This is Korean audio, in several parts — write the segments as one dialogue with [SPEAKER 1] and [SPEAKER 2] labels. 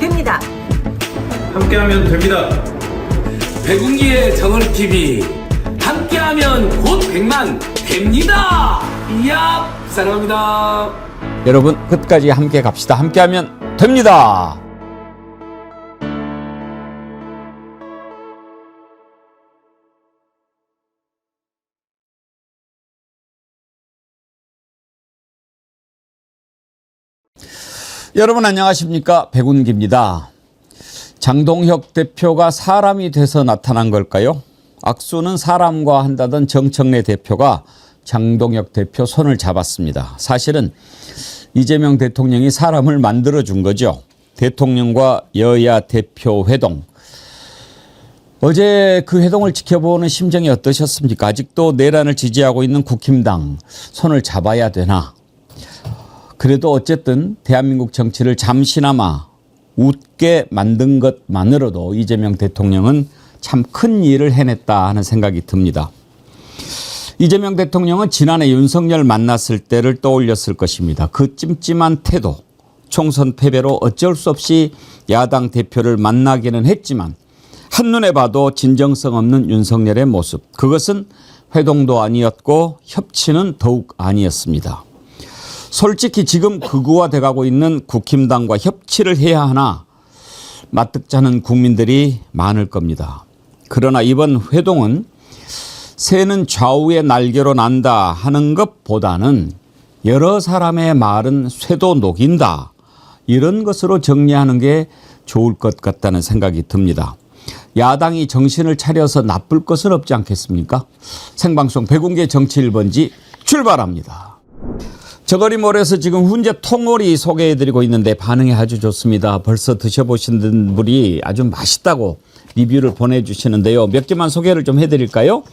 [SPEAKER 1] 됩니다.
[SPEAKER 2] 함께하면 됩니다.
[SPEAKER 3] 백운기의 정원TV 함께하면 곧 100만 됩니다. 이야 사랑합니다.
[SPEAKER 4] 여러분 끝까지 함께 갑시다. 함께하면 됩니다. 여러분 안녕하십니까? 백운기입니다. 장동혁 대표가 사람이 돼서 나타난 걸까요? 악수는 사람과 한다던 정청래 대표가 장동혁 대표 손을 잡았습니다. 사실은 이재명 대통령이 사람을 만들어준 거죠. 대통령과 여야 대표 회동. 어제 그 회동을 지켜보는 심정이 어떠셨습니까? 아직도 내란을 지지하고 있는 국힘당 손을 잡아야 되나? 그래도 어쨌든 대한민국 정치를 잠시나마 웃게 만든 것만으로도 이재명 대통령은 참 큰 일을 해냈다 하는 생각이 듭니다. 이재명 대통령은 지난해 윤석열 만났을 때를 떠올렸을 것입니다. 그 찜찜한 태도, 총선 패배로 어쩔 수 없이 야당 대표를 만나기는 했지만 한눈에 봐도 진정성 없는 윤석열의 모습. 그것은 회동도 아니었고 협치는 더욱 아니었습니다. 솔직히 지금 극우화돼가고 있는 국힘당과 협치를 해야 하나 맞득자는 국민들이 많을 겁니다. 그러나 이번 회동은 새는 좌우의 날개로 난다 하는 것보다는 여러 사람의 말은 쇠도 녹인다. 이런 것으로 정리하는 게 좋을 것 같다는 생각이 듭니다. 야당이 정신을 차려서 나쁠 것은 없지 않겠습니까? 생방송 백운기 정치 1번지 출발합니다. 저거리몰에서 지금 훈제 통오리 소개해드리고 있는데 반응이 아주 좋습니다. 벌써 드셔보신 분이 아주 맛있다고 리뷰를 보내주시는데요. 몇 개만 소개를 좀 해드릴까요?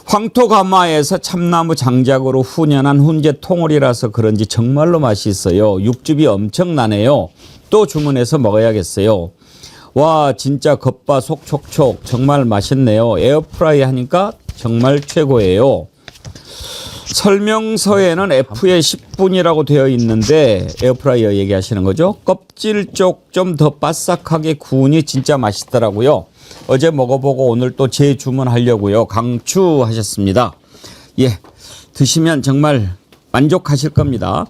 [SPEAKER 4] 황토가마에서 참나무 장작으로 훈연한 훈제 통오리라서 그런지 정말로 맛있어요. 육즙이 엄청나네요. 또 주문해서 먹어야겠어요. 와 진짜 겉바 속 촉촉 정말 맛있네요. 에어프라이 하니까 정말 최고예요. 설명서에는 F에 10분이라고 되어 있는데 에어프라이어 얘기하시는 거죠. 껍질 쪽 좀 더 바삭하게 구우니 진짜 맛있더라고요. 어제 먹어보고 오늘 또 재주문하려고요. 강추하셨습니다. 예, 드시면 정말 만족하실 겁니다.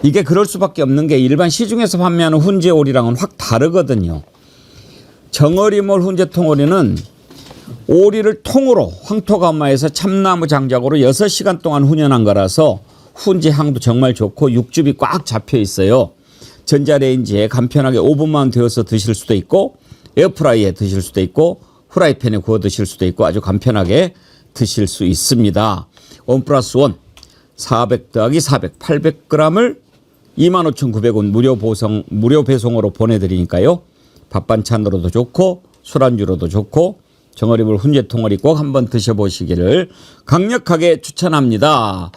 [SPEAKER 4] 이게 그럴 수밖에 없는 게 일반 시중에서 판매하는 훈제오리랑은 확 다르거든요. 정어리몰 훈제통오리는 오리를 통으로 황토가마에서 참나무 장작으로 6시간 동안 훈연한 거라서 훈제 향도 정말 좋고 육즙이 꽉 잡혀 있어요. 전자레인지에 간편하게 5분만 데워서 드실 수도 있고 에어프라이에 드실 수도 있고 후라이팬에 구워 드실 수도 있고 아주 간편하게 드실 수 있습니다. 1+1 400 더하기 400 800g을 25,900원 무료 배송으로 보내드리니까요. 밥 반찬으로도 좋고 술안주로도 좋고 정어리물 훈제통오리 꼭 한번 드셔보시기를 강력하게 추천합니다.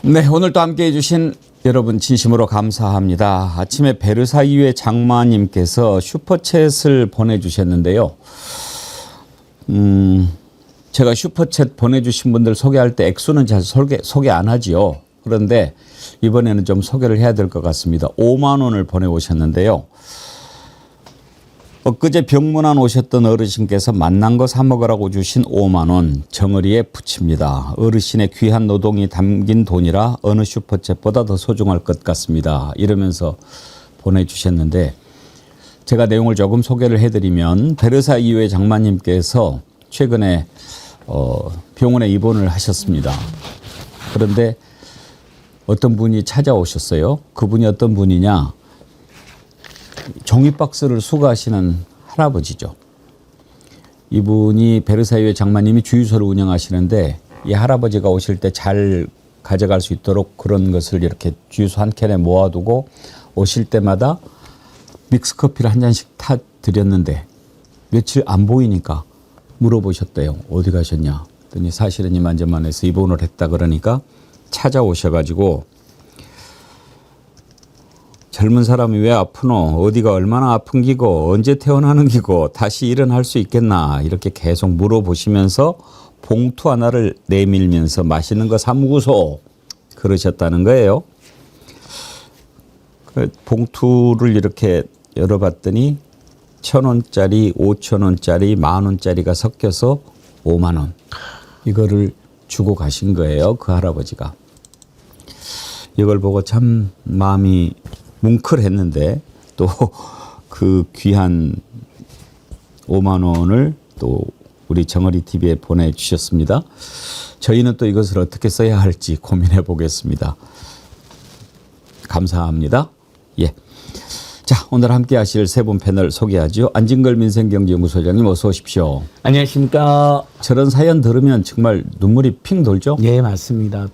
[SPEAKER 4] 네, 오늘도 함께해 주신 여러분 진심으로 감사합니다. 아침에 베르사유의 장마님께서 슈퍼챗을 보내주셨는데요. 제가 슈퍼챗 보내주신 분들 소개할 때 액수는 잘 소개 안 하지요. 그런데 이번에는 좀 소개를 해야 될 것 같습니다. 5만 원을 보내오셨는데요. 엊그제 병문안 오셨던 어르신께서 만난 거 사 먹으라고 주신 5만 원 정어리에 붙입니다. 어르신의 귀한 노동이 담긴 돈이라 어느 슈퍼챗보다 더 소중할 것 같습니다. 이러면서 보내주셨는데 제가 내용을 조금 소개를 해드리면 베르사 이후의 장마님께서 최근에 병원에 입원을 하셨습니다. 그런데 어떤 분이 찾아오셨어요. 그분이 어떤 분이냐. 종이박스를 수거하시는 할아버지죠. 이분이 베르사유의 장마님이 주유소를 운영하시는데 이 할아버지가 오실 때 잘 가져갈 수 있도록 그런 것을 이렇게 주유소 한 캔에 모아두고 오실 때마다 믹스커피를 한 잔씩 타 드렸는데 며칠 안 보이니까 물어보셨대요. 어디 가셨냐? 그랬더니 사실은 이만저만해서 입원을 했다 그러니까 찾아오셔가지고 젊은 사람이 왜 아프노? 어디가 얼마나 아픈 기고? 언제 태어나는 기고? 다시 일어날 수 있겠나? 이렇게 계속 물어보시면서 봉투 하나를 내밀면서 맛있는 거 사 먹으소 그러셨다는 거예요. 봉투를 이렇게 열어봤더니 1,000원짜리, 5,000원짜리, 10,000원짜리가 섞여서 5만 원. 이거를 주고 가신 거예요. 그 할아버지가. 이걸 보고 참 마음이 뭉클했는데 또 그 귀한 5만 원을 또 우리 정어리 TV에 보내주셨습니다. 저희는 또 이것을 어떻게 써야 할지 고민해 보겠습니다. 감사합니다. 예. 자, 오늘 함께 하실 세 분 패널 소개하죠. 안진걸 민생경제연구소장님 어서 오십시오.
[SPEAKER 1] 안녕하십니까.
[SPEAKER 4] 저런 사연 들으면 정말 눈물이 핑 돌죠?
[SPEAKER 1] 예, 맞습니다.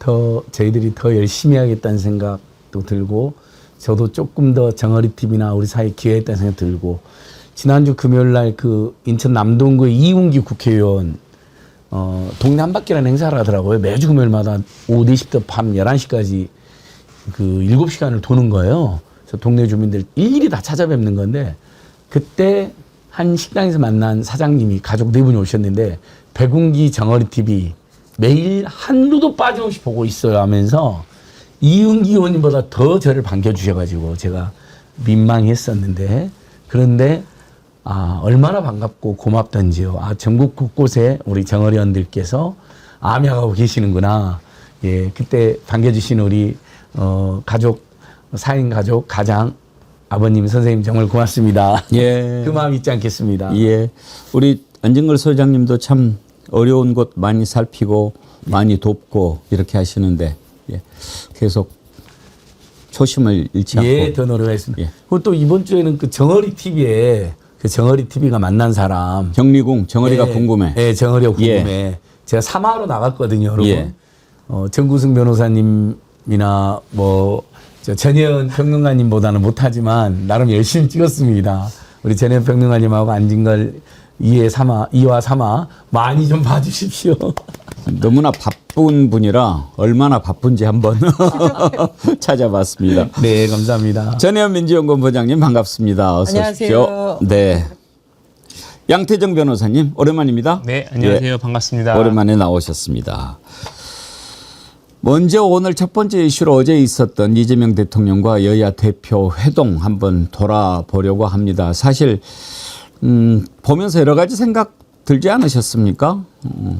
[SPEAKER 1] 저희들이 더 열심히 하겠다는 생각도 들고, 저도 조금 더 정어리 TV나 우리 사회에 기여했다는 생각 들고, 지난주 금요일 날 그 인천 남동구 이웅기 국회의원 동네 한 바퀴라는 행사를 하더라고요. 매주 금요일마다 오후 4시부터 밤 11시까지 그 7시간을 도는 거예요. 그래서 동네 주민들 일일이 다 찾아뵙는 건데, 그때 한 식당에서 만난 사장님이 가족 4분이 오셨는데, 백운기 정어리 TV 매일 한루도 빠짐없이 보고 있어요 하면서 이은기 의원님보다 더 저를 반겨주셔가지고 제가 민망했었는데, 그런데 얼마나 반갑고 고맙던지요. 전국 곳곳에 우리 정어리원들께서 암약하고 계시는구나. 예, 그때 반겨주신 우리 가족, 4인 가족 가장 아버님, 선생님 정말 고맙습니다.
[SPEAKER 4] 예.
[SPEAKER 1] 그 마음 잊지 않겠습니다.
[SPEAKER 4] 예. 우리 안진걸 소장님도 참 어려운 곳 많이 살피고 많이 돕고 이렇게 하시는데, 예. 계속 초심을 잃지 않고.
[SPEAKER 1] 예, 더 노력하겠습니다.
[SPEAKER 4] 예.
[SPEAKER 1] 그리고 또 이번 주에는 그 정어리 TV에 그 정어리 TV가 만난 사람.
[SPEAKER 4] 정리궁, 정어리가
[SPEAKER 1] 예,
[SPEAKER 4] 궁금해.
[SPEAKER 1] 예, 정어리가
[SPEAKER 4] 예.
[SPEAKER 1] 궁금해. 제가 3화로 나갔거든요, 여러분.
[SPEAKER 4] 예.
[SPEAKER 1] 정구승 변호사님이나 저 전혜연 평론가님보다는 못하지만 나름 열심히 찍었습니다. 우리 전혜연 평론가님하고 안진걸 2화 3화 많이 좀 봐주십시오.
[SPEAKER 4] 너무나 바쁜 분이라 얼마나 바쁜지 한번 찾아봤습니다.
[SPEAKER 1] 네, 감사합니다.
[SPEAKER 4] 전혜연 민주연구원 부장님 반갑습니다. 어서
[SPEAKER 5] 안녕하세요.
[SPEAKER 4] 오십시오. 네. 양태정 변호사님 오랜만입니다.
[SPEAKER 5] 네, 안녕하세요.
[SPEAKER 4] 예,
[SPEAKER 5] 반갑습니다.
[SPEAKER 4] 오랜만에 나오셨습니다. 먼저 오늘 첫 번째 이슈로 어제 있었던 이재명 대통령과 여야 대표 회동 한번 돌아보려고 합니다. 사실 보면서 여러 가지 생각 들지 않으셨습니까?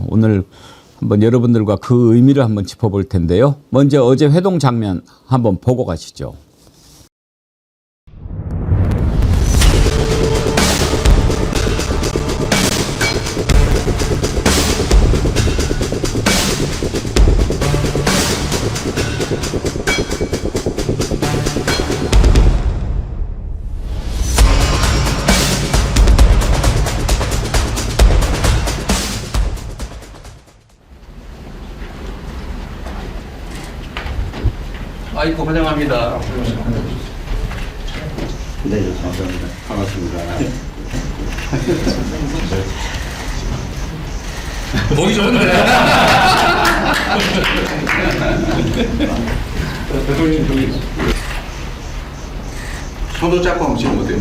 [SPEAKER 4] 오늘 한번 여러분들과 그 의미를 한번 짚어볼 텐데요. 먼저 어제 회동 장면 한번 보고 가시죠.
[SPEAKER 3] 아이고 환영합니다.
[SPEAKER 6] 네, 감사합니다. 반갑습니다.
[SPEAKER 3] 보기 좋은데.
[SPEAKER 6] 손도 잡고 한번 치는 어때요?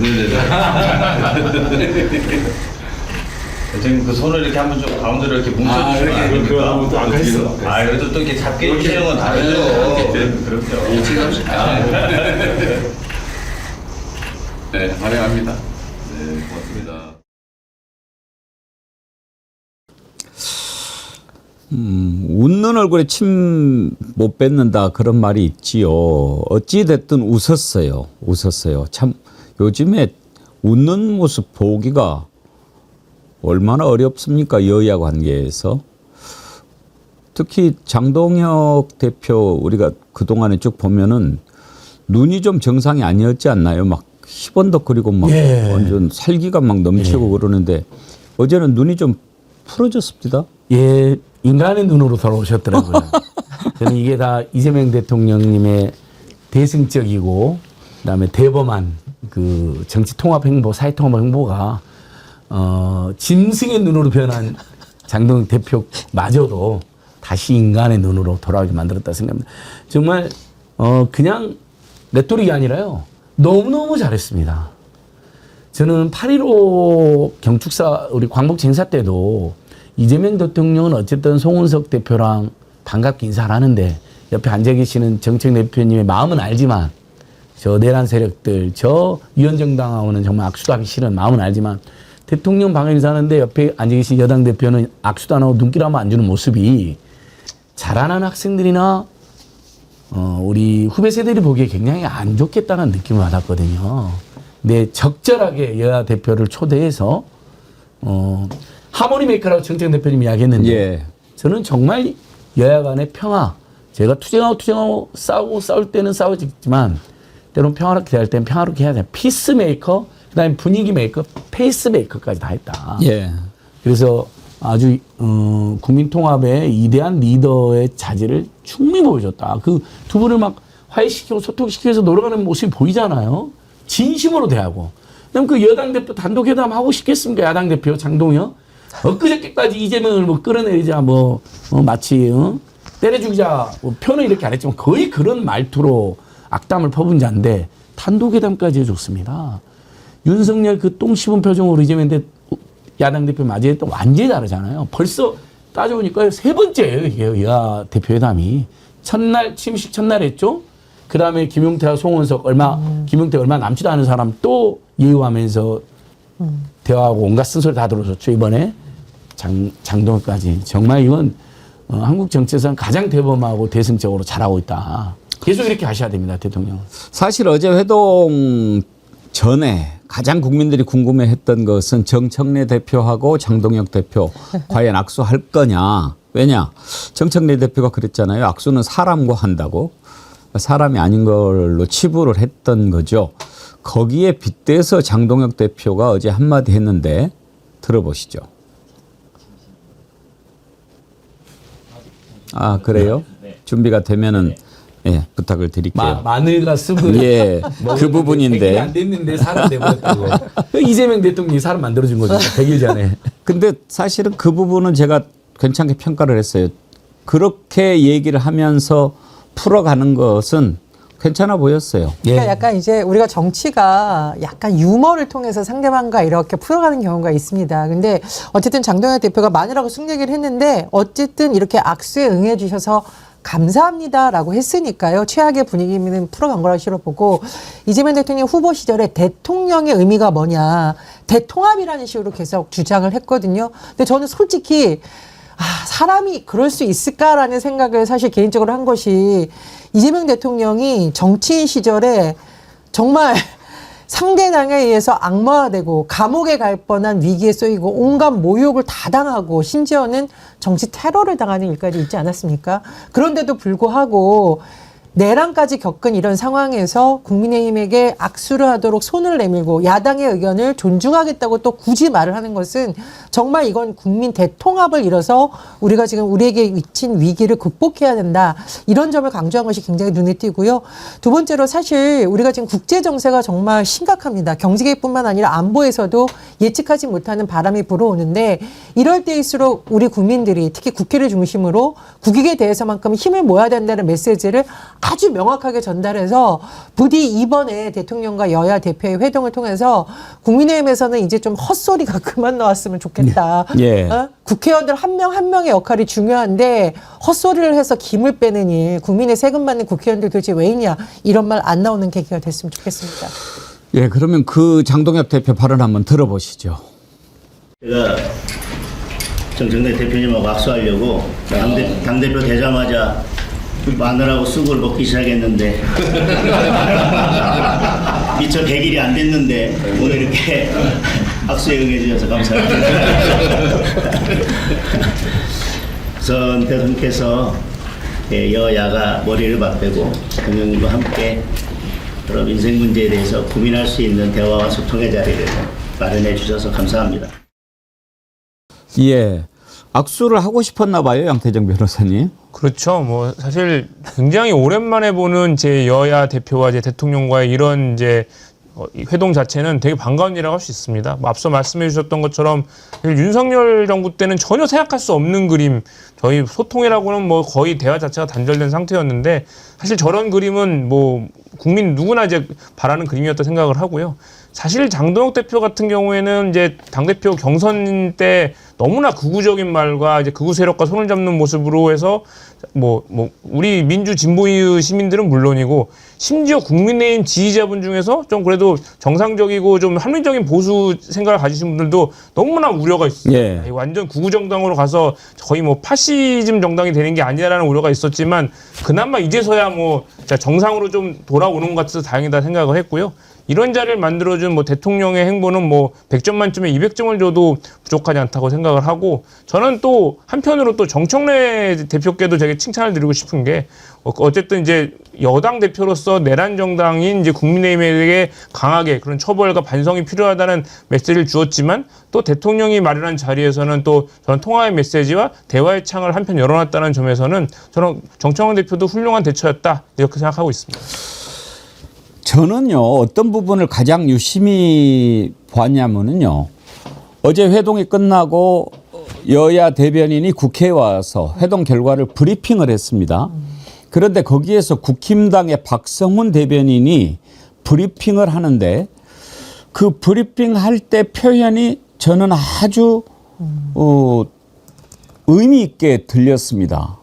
[SPEAKER 7] 선생님 그 손을 이렇게 한번 좀 가운데로 이렇게 뭉쳐주시면 안
[SPEAKER 6] 그렇게
[SPEAKER 7] 됩니까?
[SPEAKER 6] 하면 또안 되겠어.
[SPEAKER 7] 그래도 또 이렇게 잡게 해주시는 건 다르죠. 그럼요.
[SPEAKER 6] 네, 환영합니다.
[SPEAKER 7] 네, 고맙습니다.
[SPEAKER 4] 웃는 얼굴에 침 못 뱉는다 그런 말이 있지요. 어찌 됐든 웃었어요. 참 요즘에 웃는 모습 보기가 얼마나 어렵습니까? 여야 관계에서. 특히 장동혁 대표 우리가 그동안에 쭉 보면은 눈이 좀 정상이 아니었지 않나요? 막 희번덕거리고 막
[SPEAKER 1] 예.
[SPEAKER 4] 완전 살기가 막 넘치고 그러는데 어제는 눈이 좀 풀어졌습니다.
[SPEAKER 1] 예, 인간의 눈으로 돌아오셨더라고요. 저는 이게 다 이재명 대통령님의 대승적이고 그다음에 대범한 그 정치 통합 행보, 사회 통합 행보가 짐승의 눈으로 변한 장동혁 대표마저도 다시 인간의 눈으로 돌아오게 만들었다 생각합니다. 정말 그냥 레토릭이 아니라요. 너무너무 잘했습니다. 저는 8.15 경축사 우리 광복절 행사 때도 이재명 대통령은 어쨌든 송은석 대표랑 반갑게 인사를 하는데 옆에 앉아 계시는 정책 대표님의 마음은 알지만 저 내란 세력들, 저 위원정당하고는 정말 악수도 하기 싫은 마음은 알지만 대통령 방해를 하는데 옆에 앉아 계신 여당 대표는 악수도 안 하고 눈길 한번 안 주는 모습이 자라는 학생들이나 우리 후배 세대들이 보기에 굉장히 안 좋겠다는 느낌을 받았거든요. 근데 적절하게 여야 대표를 초대해서 하모니 메이커라고 정책 대표님이 이야기했는데
[SPEAKER 4] 예. 저는
[SPEAKER 1] 정말 여야 간의 평화, 제가 투쟁하고 싸울 때는 싸우지만 때로는 평화롭게 대할 때는 평화롭게 해야 돼. 피스메이커, 그다음에 분위기 메이커, 페이스메이커까지 다 했다.
[SPEAKER 4] 예.
[SPEAKER 1] 그래서 아주 국민 통합의 이대한 리더의 자질을 충분히 보여줬다. 그 두 분을 막 화해시키고 소통시키면서 노력하는 모습이 보이잖아요. 진심으로 대하고. 그럼 그 여당 대표 단독 회담 하고 싶겠습니까? 야당 대표 장동혁. 엊그저께까지 이재명을 뭐 끌어내리자 마치 때려 죽이자 표현은 이렇게 안 했지만 거의 그런 말투로 악담을 퍼본 자인데 단독 회담까지 해줬습니다. 윤석열 그 똥 씹은 표정으로 이재명 야당 대표 맞이했던 완전히 다르잖아요. 벌써 따져보니까 세 번째예요, 이게 여야 대표 회담이. 취임식 첫날 했죠. 그 다음에 김용태와 송원석 김용태 얼마 남지도 않은 사람 또 예우하면서 대화하고 온갖 쓴소리 다 들어줬죠. 이번에 장동혁까지. 정말 이건 한국 정치에서는 가장 대범하고 대승적으로 잘하고 있다. 계속 이렇게 하셔야 됩니다, 대통령.
[SPEAKER 4] 사실 어제 회동 전에 가장 국민들이 궁금해했던 것은 정청래 대표하고 장동혁 대표 과연 악수할 거냐. 왜냐? 정청래 대표가 그랬잖아요. 악수는 사람과 한다고. 사람이 아닌 걸로 치부를 했던 거죠. 거기에 빗대서 장동혁 대표가 어제 한마디 했는데 들어보시죠. 아, 그래요? 준비가 되면은 예, 부탁을 드릴게요.
[SPEAKER 1] 마늘과 쑥을
[SPEAKER 4] 예, 그 부분인데.
[SPEAKER 1] 안 됐는데 사람 돼버렸다고. 이재명 대통령이 사람 만들어준 거죠. 100일 전에.
[SPEAKER 4] 근데 사실은 그 부분은 제가 괜찮게 평가를 했어요. 그렇게 얘기를 하면서 풀어가는 것은 괜찮아 보였어요.
[SPEAKER 5] 그러니까 약간 이제 우리가 정치가 약간 유머를 통해서 상대방과 이렇게 풀어가는 경우가 있습니다. 근데 어쨌든 장동혁 대표가 마늘하고 쑥 얘기를 했는데 어쨌든 이렇게 악수에 응해 주셔서 감사합니다라고 했으니까요. 최악의 분위기는 풀어간 거라고 싫어보고 이재명 대통령 후보 시절에 대통령의 의미가 뭐냐. 대통합이라는 식으로 계속 주장을 했거든요. 근데 저는 솔직히 사람이 그럴 수 있을까라는 생각을 사실 개인적으로 한 것이 이재명 대통령이 정치인 시절에 정말 상대당에 의해서 악마화되고 감옥에 갈 뻔한 위기에 쏘이고 온갖 모욕을 다 당하고 심지어는 정치 테러를 당하는 일까지 있지 않았습니까? 그런데도 불구하고 내란까지 겪은 이런 상황에서 국민의힘에게 악수를 하도록 손을 내밀고 야당의 의견을 존중하겠다고 또 굳이 말을 하는 것은 정말 이건 국민 대통합을 이뤄서 우리가 지금 우리에게 미친 위기를 극복해야 된다. 이런 점을 강조한 것이 굉장히 눈에 띄고요. 두 번째로 사실 우리가 지금 국제 정세가 정말 심각합니다. 경제계뿐만 아니라 안보에서도 예측하지 못하는 바람이 불어오는데 이럴 때일수록 우리 국민들이 특히 국회를 중심으로 국익에 대해서만큼 힘을 모아야 된다는 메시지를 아주 명확하게 전달해서 부디 이번에 대통령과 여야 대표의 회동을 통해서 국민의힘에서는 이제 좀 헛소리가 그만 나왔으면 좋겠다.
[SPEAKER 4] 예.
[SPEAKER 5] 국회의원들 한 명 한 명의 역할이 중요한데 헛소리를 해서 김을 빼는 일, 국민의 세금 받는 국회의원들 도대체 왜 있냐 이런 말 안 나오는 계기가 됐으면 좋겠습니다.
[SPEAKER 4] 예, 그러면 그 장동혁 대표 발언 한번 들어보시죠.
[SPEAKER 8] 제가 정청래 대표님하고 악수하려고 당대표 되자마자 마늘하고 쑥을 먹기 시작했는데 미처 100일이 안 됐는데 오늘 이렇게 악수에 응해주셔서 감사합니다. 우선 대통령께서 여야가 머리를 맞대고 대통령님과 함께 여러 민생 문제에 대해서 고민할 수 있는 대화와 소통의 자리를 마련해 주셔서 감사합니다.
[SPEAKER 4] 예. 악수를 하고 싶었나 봐요, 양태정 변호사님.
[SPEAKER 2] 그렇죠. 뭐 사실 굉장히 오랜만에 보는 제 여야 대표와 제 대통령과의 이런 이제 회동 자체는 되게 반가운 일이라고 할 수 있습니다. 뭐 앞서 말씀해 주셨던 것처럼 윤석열 정부 때는 전혀 생각할 수 없는 그림, 저희 소통이라고는 뭐 거의 대화 자체가 단절된 상태였는데 사실 저런 그림은 뭐 국민 누구나 이제 바라는 그림이었다 생각을 하고요. 사실 장동혁 대표 같은 경우에는 이제 당대표 경선 때 너무나 극우적인 말과 이제 극우 세력과 손을 잡는 모습으로 해서 우리 민주 진보의 시민들은 물론이고 심지어 국민의힘 지지자분 중에서 좀 그래도 정상적이고 좀 합리적인 보수 생각을 가지신 분들도 너무나 우려가 있어요.
[SPEAKER 4] 예.
[SPEAKER 2] 완전 구구 정당으로 가서 거의 뭐 파시즘 정당이 되는 게 아니라는 우려가 있었지만 그나마 이제서야 뭐 진짜 정상으로 좀 돌아오는 것 같아서 다행이다 생각을 했고요. 이런 자리를 만들어준 뭐 대통령의 행보는 뭐 100점 만점에 200점을 줘도 부족하지 않다고 생각을 하고, 저는 또 한편으로 또 정청래 대표께도 되게 칭찬을 드리고 싶은 게 어쨌든 이제 여당 대표로서 내란 정당인 이제 국민의힘에게 강하게 그런 처벌과 반성이 필요하다는 메시지를 주었지만 또 대통령이 마련한 자리에서는 또 저는 통화의 메시지와 대화의 창을 한편 열어놨다는 점에서는 저는 정청래 대표도 훌륭한 대처였다 이렇게 생각하고 있습니다.
[SPEAKER 4] 저는요, 어떤 부분을 가장 유심히 보았냐면요, 어제 회동이 끝나고 여야 대변인이 국회에 와서 회동 결과를 브리핑을 했습니다. 그런데 거기에서 국힘당의 박성훈 대변인이 브리핑을 하는데 그 브리핑 할 때 표현이 저는 아주 의미 있게 들렸습니다.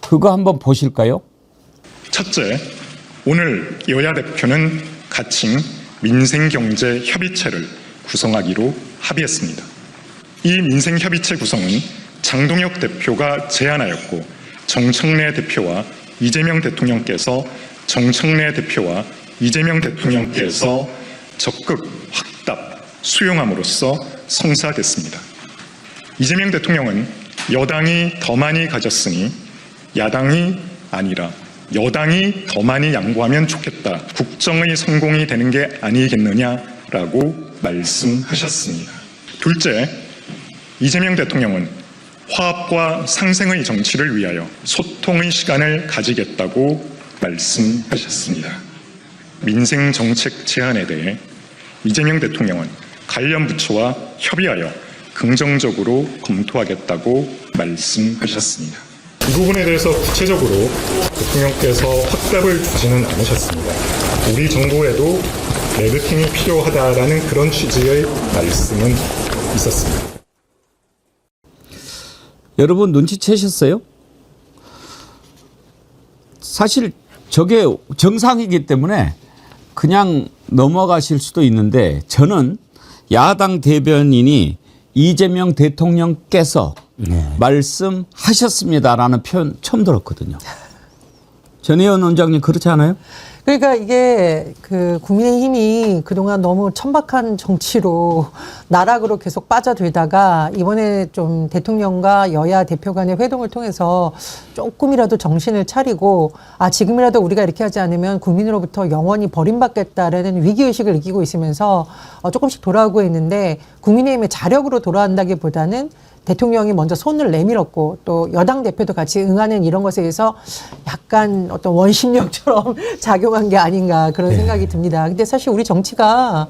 [SPEAKER 4] 그거 한번 보실까요?
[SPEAKER 9] 첫째, 오늘 여야 대표는 가칭 민생경제협의체를 구성하기로 합의했습니다. 이 민생협의체 구성은 장동혁 대표가 제안하였고 정청래 대표와 이재명 대통령께서 적극 확답 수용함으로써 성사됐습니다. 이재명 대통령은 여당이 더 많이 가졌으니 야당이 아니라 여당이 더 많이 양보하면 좋겠다. 국정의 성공이 되는 게 아니겠느냐라고 말씀하셨습니다. 둘째, 이재명 대통령은 화합과 상생의 정치를 위하여 소통의 시간을 가지겠다고 말씀하셨습니다. 민생정책 제안에 대해 이재명 대통령은 관련 부처와 협의하여 긍정적으로 검토하겠다고 말씀하셨습니다.
[SPEAKER 10] 이 부분에 대해서 구체적으로 대통령께서 확답을 주지는 않으셨습니다. 우리 정부에도 레드팀이 필요하다라는 그런 취지의 말씀은 있었습니다.
[SPEAKER 4] 여러분 눈치채셨어요? 사실 저게 정상이기 때문에 그냥 넘어가실 수도 있는데 저는 야당 대변인이 이재명 대통령께서 말씀하셨습니다라는 표현 처음 들었거든요. 전혜연 원장님 그렇지 않아요?
[SPEAKER 5] 그러니까 이게 그 국민의힘이 그동안 너무 천박한 정치로 나락으로 계속 빠져들다가 이번에 좀 대통령과 여야 대표 간의 회동을 통해서 조금이라도 정신을 차리고 지금이라도 우리가 이렇게 하지 않으면 국민으로부터 영원히 버림받겠다라는 위기의식을 느끼고 있으면서 조금씩 돌아오고 있는데 국민의힘의 자력으로 돌아온다기보다는 대통령이 먼저 손을 내밀었고 또 여당 대표도 같이 응하는 이런 것에 의해서 약간 어떤 원심력처럼 작용한 게 아닌가 그런 생각이 듭니다. 근데 사실 우리 정치가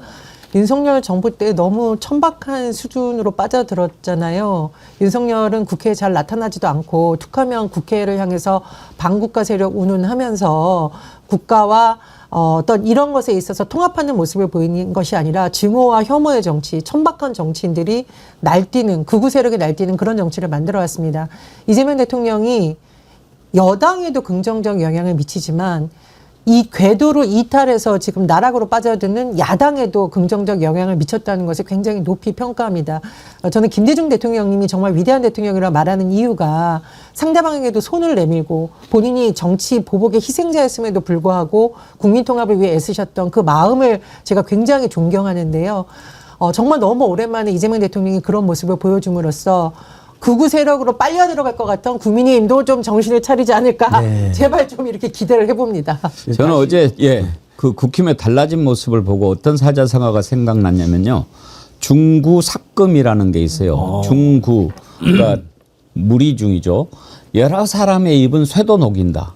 [SPEAKER 5] 윤석열 정부 때 너무 천박한 수준으로 빠져들었잖아요. 윤석열은 국회에 잘 나타나지도 않고 툭하면 국회를 향해서 반국가 세력 운운하면서 국가와 어떤 이런 것에 있어서 통합하는 모습을 보이는 것이 아니라 증오와 혐오의 정치, 천박한 정치인들이 날뛰는, 극우 세력이 날뛰는 그런 정치를 만들어 왔습니다. 이재명 대통령이 여당에도 긍정적 영향을 미치지만 이 궤도로 이탈해서 지금 나락으로 빠져드는 야당에도 긍정적 영향을 미쳤다는 것을 굉장히 높이 평가합니다. 저는 김대중 대통령님이 정말 위대한 대통령이라 말하는 이유가 상대방에게도 손을 내밀고 본인이 정치 보복의 희생자였음에도 불구하고 국민 통합을 위해 애쓰셨던 그 마음을 제가 굉장히 존경하는데요. 정말 너무 오랜만에 이재명 대통령이 그런 모습을 보여줌으로써 극우 세력으로 빨려 들어갈 것 같던 국민의힘도 좀 정신을 차리지 않을까. 네. 제발 좀 이렇게 기대를 해봅니다.
[SPEAKER 4] 저는 어제 그 국힘의 달라진 모습을 보고 어떤 사자성어가 생각났냐면요. 중구 삭금이라는 게 있어요. 중구, 그러니까 무리중이죠. 여러 사람의 입은 쇠도 녹인다.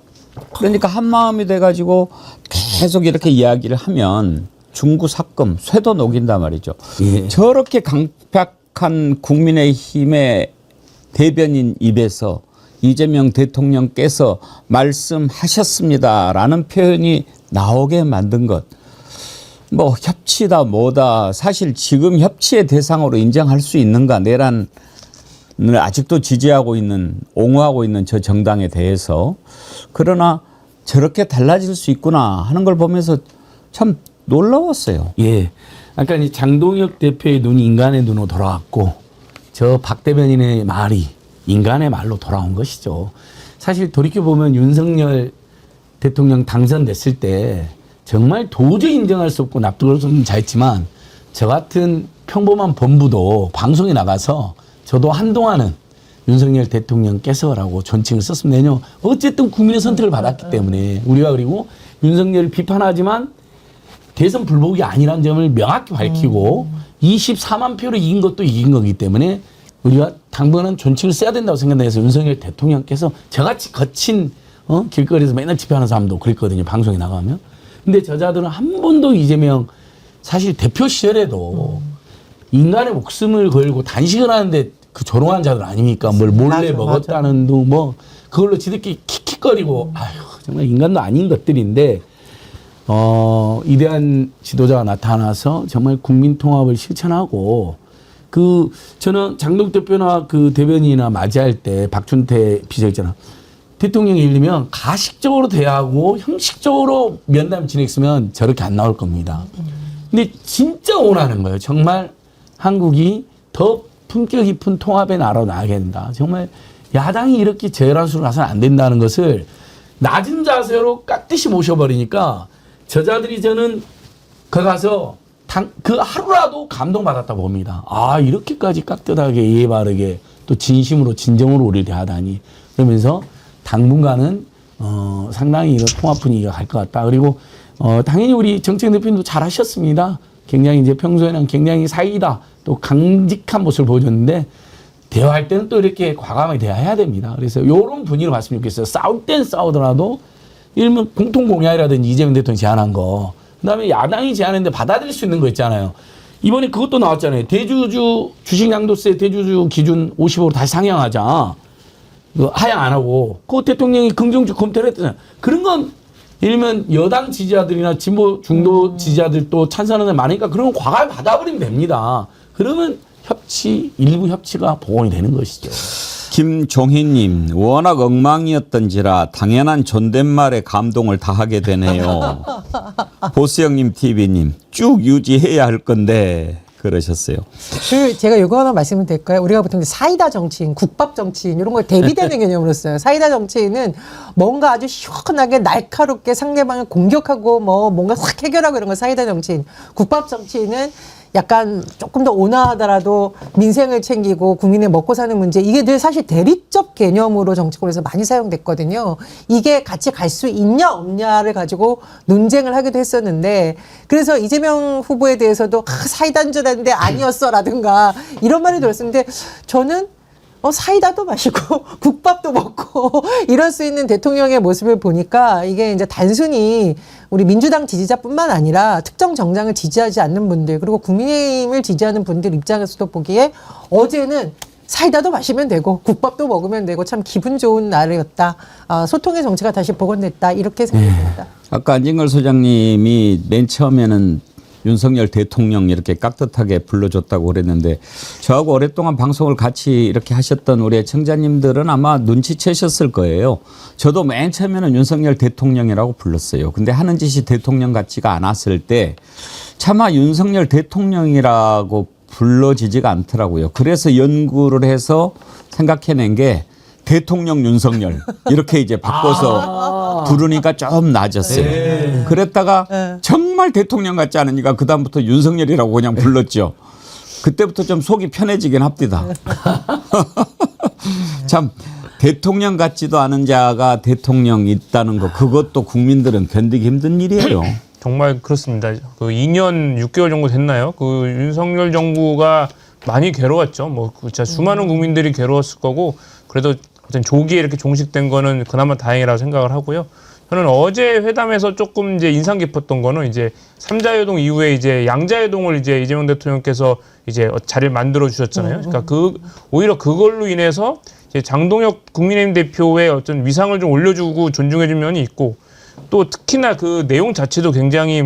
[SPEAKER 4] 그러니까 한 마음이 돼가지고 계속 이렇게 이야기를 하면 중구 삭금, 쇠도 녹인다 말이죠. 예. 저렇게 강팍한 국민의힘의 대변인 입에서 이재명 대통령께서 말씀하셨습니다라는 표현이 나오게 만든 것. 뭐 협치다 뭐다. 사실 지금 협치의 대상으로 인정할 수 있는가. 내란을 아직도 지지하고 있는, 옹호하고 있는 저 정당에 대해서. 그러나 저렇게 달라질 수 있구나 하는 걸 보면서 참 놀라웠어요.
[SPEAKER 1] 예. 아까 이제 장동혁 대표의 눈이 인간의 눈으로 돌아왔고 저 박 대변인의 말이 인간의 말로 돌아온 것이죠. 사실 돌이켜보면 윤석열 대통령 당선됐을 때 정말 도저히 인정할 수 없고 납득할 수 없는 자였지만 저 같은 평범한 본부도 방송에 나가서 저도 한동안은 윤석열 대통령께서라고 존칭을 썼으면 되냐. 어쨌든 국민의 선택을 받았기 때문에 우리가 그리고 윤석열을 비판하지만 대선 불복이 아니라는 점을 명확히 밝히고 24만 표로 이긴 것도 이긴 거기 때문에 우리가 당분간 존칭을 써야 된다고 생각해서 윤석열 대통령께서 저같이 거친 길거리에서 맨날 집회하는 사람도 그랬거든요. 방송에 나가면. 근데 저자들은 한 번도 이재명 사실 대표 시절에도 인간의 목숨을 걸고 단식을 하는데 그 조롱한 자들 아닙니까? 뭘 몰래 먹었다는 둥 뭐 그걸로 지들끼리 킥킥거리고 아휴 정말 인간도 아닌 것들인데 이대한 지도자가 나타나서 정말 국민 통합을 실천하고 저는 장동혁 대표나 그 대변인이나 맞이할 때 박준태 비서였잖아. 대통령이 예를 들면 가식적으로 대하고 형식적으로 면담 진행했으면 저렇게 안 나올 겁니다. 근데 진짜 원하는 거예요. 정말 한국이 더 품격 깊은 통합의 나라로 나가야 된다. 정말 야당이 이렇게 재란수로 가서는 안 된다는 것을 낮은 자세로 깍듯이 모셔버리니까 저자들이 저는 거 가서 그 하루라도 감동받았다고 봅니다. 아, 이렇게까지 깍듯하게 예의 바르게 또 진심으로 진정으로 우리를 대하다니. 그러면서 당분간은 상당히 이런 통합 분위기가 갈 것 같다. 그리고 당연히 우리 정책 대표님도 잘하셨습니다. 굉장히 이제 평소에는 굉장히 사이다 또 강직한 모습을 보여줬는데 대화할 때는 또 이렇게 과감하게 대화해야 됩니다. 그래서 이런 분위기를 봤으면 좋겠어요. 싸울 땐 싸우더라도 일면 공통공약이라든지 이재명 대통령이 제안한 거 그다음에 야당이 제안했는데 받아들일 수 있는 거 있잖아요. 이번에 그것도 나왔잖아요. 대주주 주식 양도세 대주주 기준 50으로 다시 상향하자. 하향 안 하고 그 대통령이 긍정적 검토를 했잖아요. 그런 건 예를 들면 여당 지지자들이나 진보 중도 지지자들도 찬성하는 사람이 많으니까 그런 건 과감히 받아버리면 됩니다. 그러면 일부 협치가 복원이 되는 것이죠.
[SPEAKER 4] 김종희님, 워낙 엉망이었던지라 당연한 존댓말에 감동을 다하게 되네요. 보스형님 TV님, 쭉 유지해야 할 건데 그러셨어요.
[SPEAKER 5] 제가 이거 하나 말씀을 될까요? 우리가 보통 사이다 정치인, 국밥 정치인 이런 걸 대비되는 개념으로 써요. 사이다 정치인은 뭔가 아주 시원하게 날카롭게 상대방을 공격하고 뭔가 확 해결하고 이런 거 사이다 정치인. 국밥 정치인은 약간 조금 더 온화하더라도 민생을 챙기고 국민의 먹고 사는 문제 이게 늘 사실 대리적 개념으로 정치권에서 많이 사용됐거든요. 이게 같이 갈 수 있냐 없냐를 가지고 논쟁을 하기도 했었는데 그래서 이재명 후보에 대해서도 사이다인 줄 알았는데 아니었어라든가 이런 말이 들었었는데 저는 사이다도 마시고 국밥도 먹고 이럴 수 있는 대통령의 모습을 보니까 이게 이제 단순히 우리 민주당 지지자뿐만 아니라 특정 정당을 지지하지 않는 분들 그리고 국민의힘을 지지하는 분들 입장에서도 보기에 어제는 사이다도 마시면 되고 국밥도 먹으면 되고 참 기분 좋은 날이었다. 소통의 정치가 다시 복원됐다. 이렇게 생각합니다.
[SPEAKER 4] 아까 안진걸 소장님이 맨 처음에는 윤석열 대통령 이렇게 깍듯하게 불러줬다고 그랬는데 저하고 오랫동안 방송을 같이 이렇게 하셨던 우리 청자님들은 아마 눈치채셨을 거예요. 저도 맨 처음에는 윤석열 대통령이라고 불렀어요. 근데 하는 짓이 대통령 같지가 않았을 때 차마 윤석열 대통령이라고 불러지지가 않더라고요. 그래서 연구를 해서 생각해낸 게 대통령 윤석열 이렇게 이제 바꿔서 부르니까 좀 나아졌어요.
[SPEAKER 1] 네.
[SPEAKER 4] 그랬다가 정말 대통령 같지 않으니까 그다음부터 윤석열이라고 그냥 불렀죠. 그때부터 좀 속이 편해지긴 합니다. 참 대통령 같지도 않은 자가 대통령 있다는 거 그것도 국민들은 견디기 힘든 일이에요.
[SPEAKER 2] 정말 그렇습니다. 그 2년 6개월 정도 됐나요? 그 윤석열 정부가 많이 괴로웠죠. 진짜 수많은 국민들이 괴로웠을 거고 그래도 어떤 조기에 이렇게 종식된 거는 그나마 다행이라고 생각을 하고요. 저는 어제 회담에서 조금 이제 인상 깊었던 거는 이제 3자회동 이후에 이제 양자회동을 이제 이재명 대통령께서 이제 자리를 만들어 주셨잖아요. 그러니까 오히려 그걸로 인해서 이제 장동혁 국민의힘 대표의 어떤 위상을 좀 올려주고 존중해준 면이 있고 또 특히나 그 내용 자체도 굉장히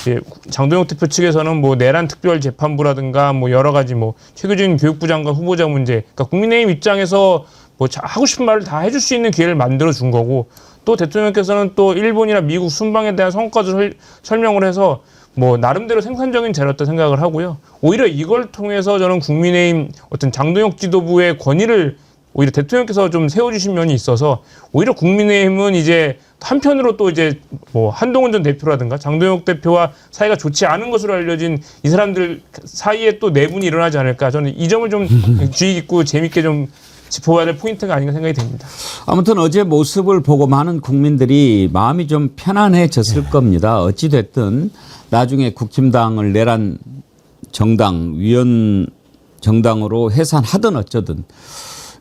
[SPEAKER 2] 이제 장동혁 대표 측에서는 내란 특별 재판부라든가 여러 가지 최규진 교육부 장관 후보자 문제, 그러니까 국민의힘 입장에서 뭐 하고 싶은 말을 다 해줄 수 있는 기회를 만들어 준 거고 또 대통령께서는 또 일본이나 미국 순방에 대한 성과도 설명을 해서 뭐 나름대로 생산적인 자료였다 생각을 하고요. 오히려 이걸 통해서 저는 국민의힘 어떤 장동혁 지도부의 권위를 오히려 대통령께서 좀 세워주신 면이 있어서 오히려 국민의힘은 이제 한편으로 또 이제 뭐 한동훈 전 대표라든가 장동혁 대표와 사이가 좋지 않은 것으로 알려진 이 사람들 사이에 또 내분이 일어나지 않을까. 저는 이 점을 좀 주의 깊고 재밌게 좀 짚어봐야 될 포인트가 아닌가 생각이 됩니다.
[SPEAKER 4] 아무튼 어제 모습을 보고 많은 국민들이 마음이 좀 편안해졌을 겁니다. 어찌됐든 나중에 국힘당을 내란 정당, 위원 정당으로 해산하든 어쩌든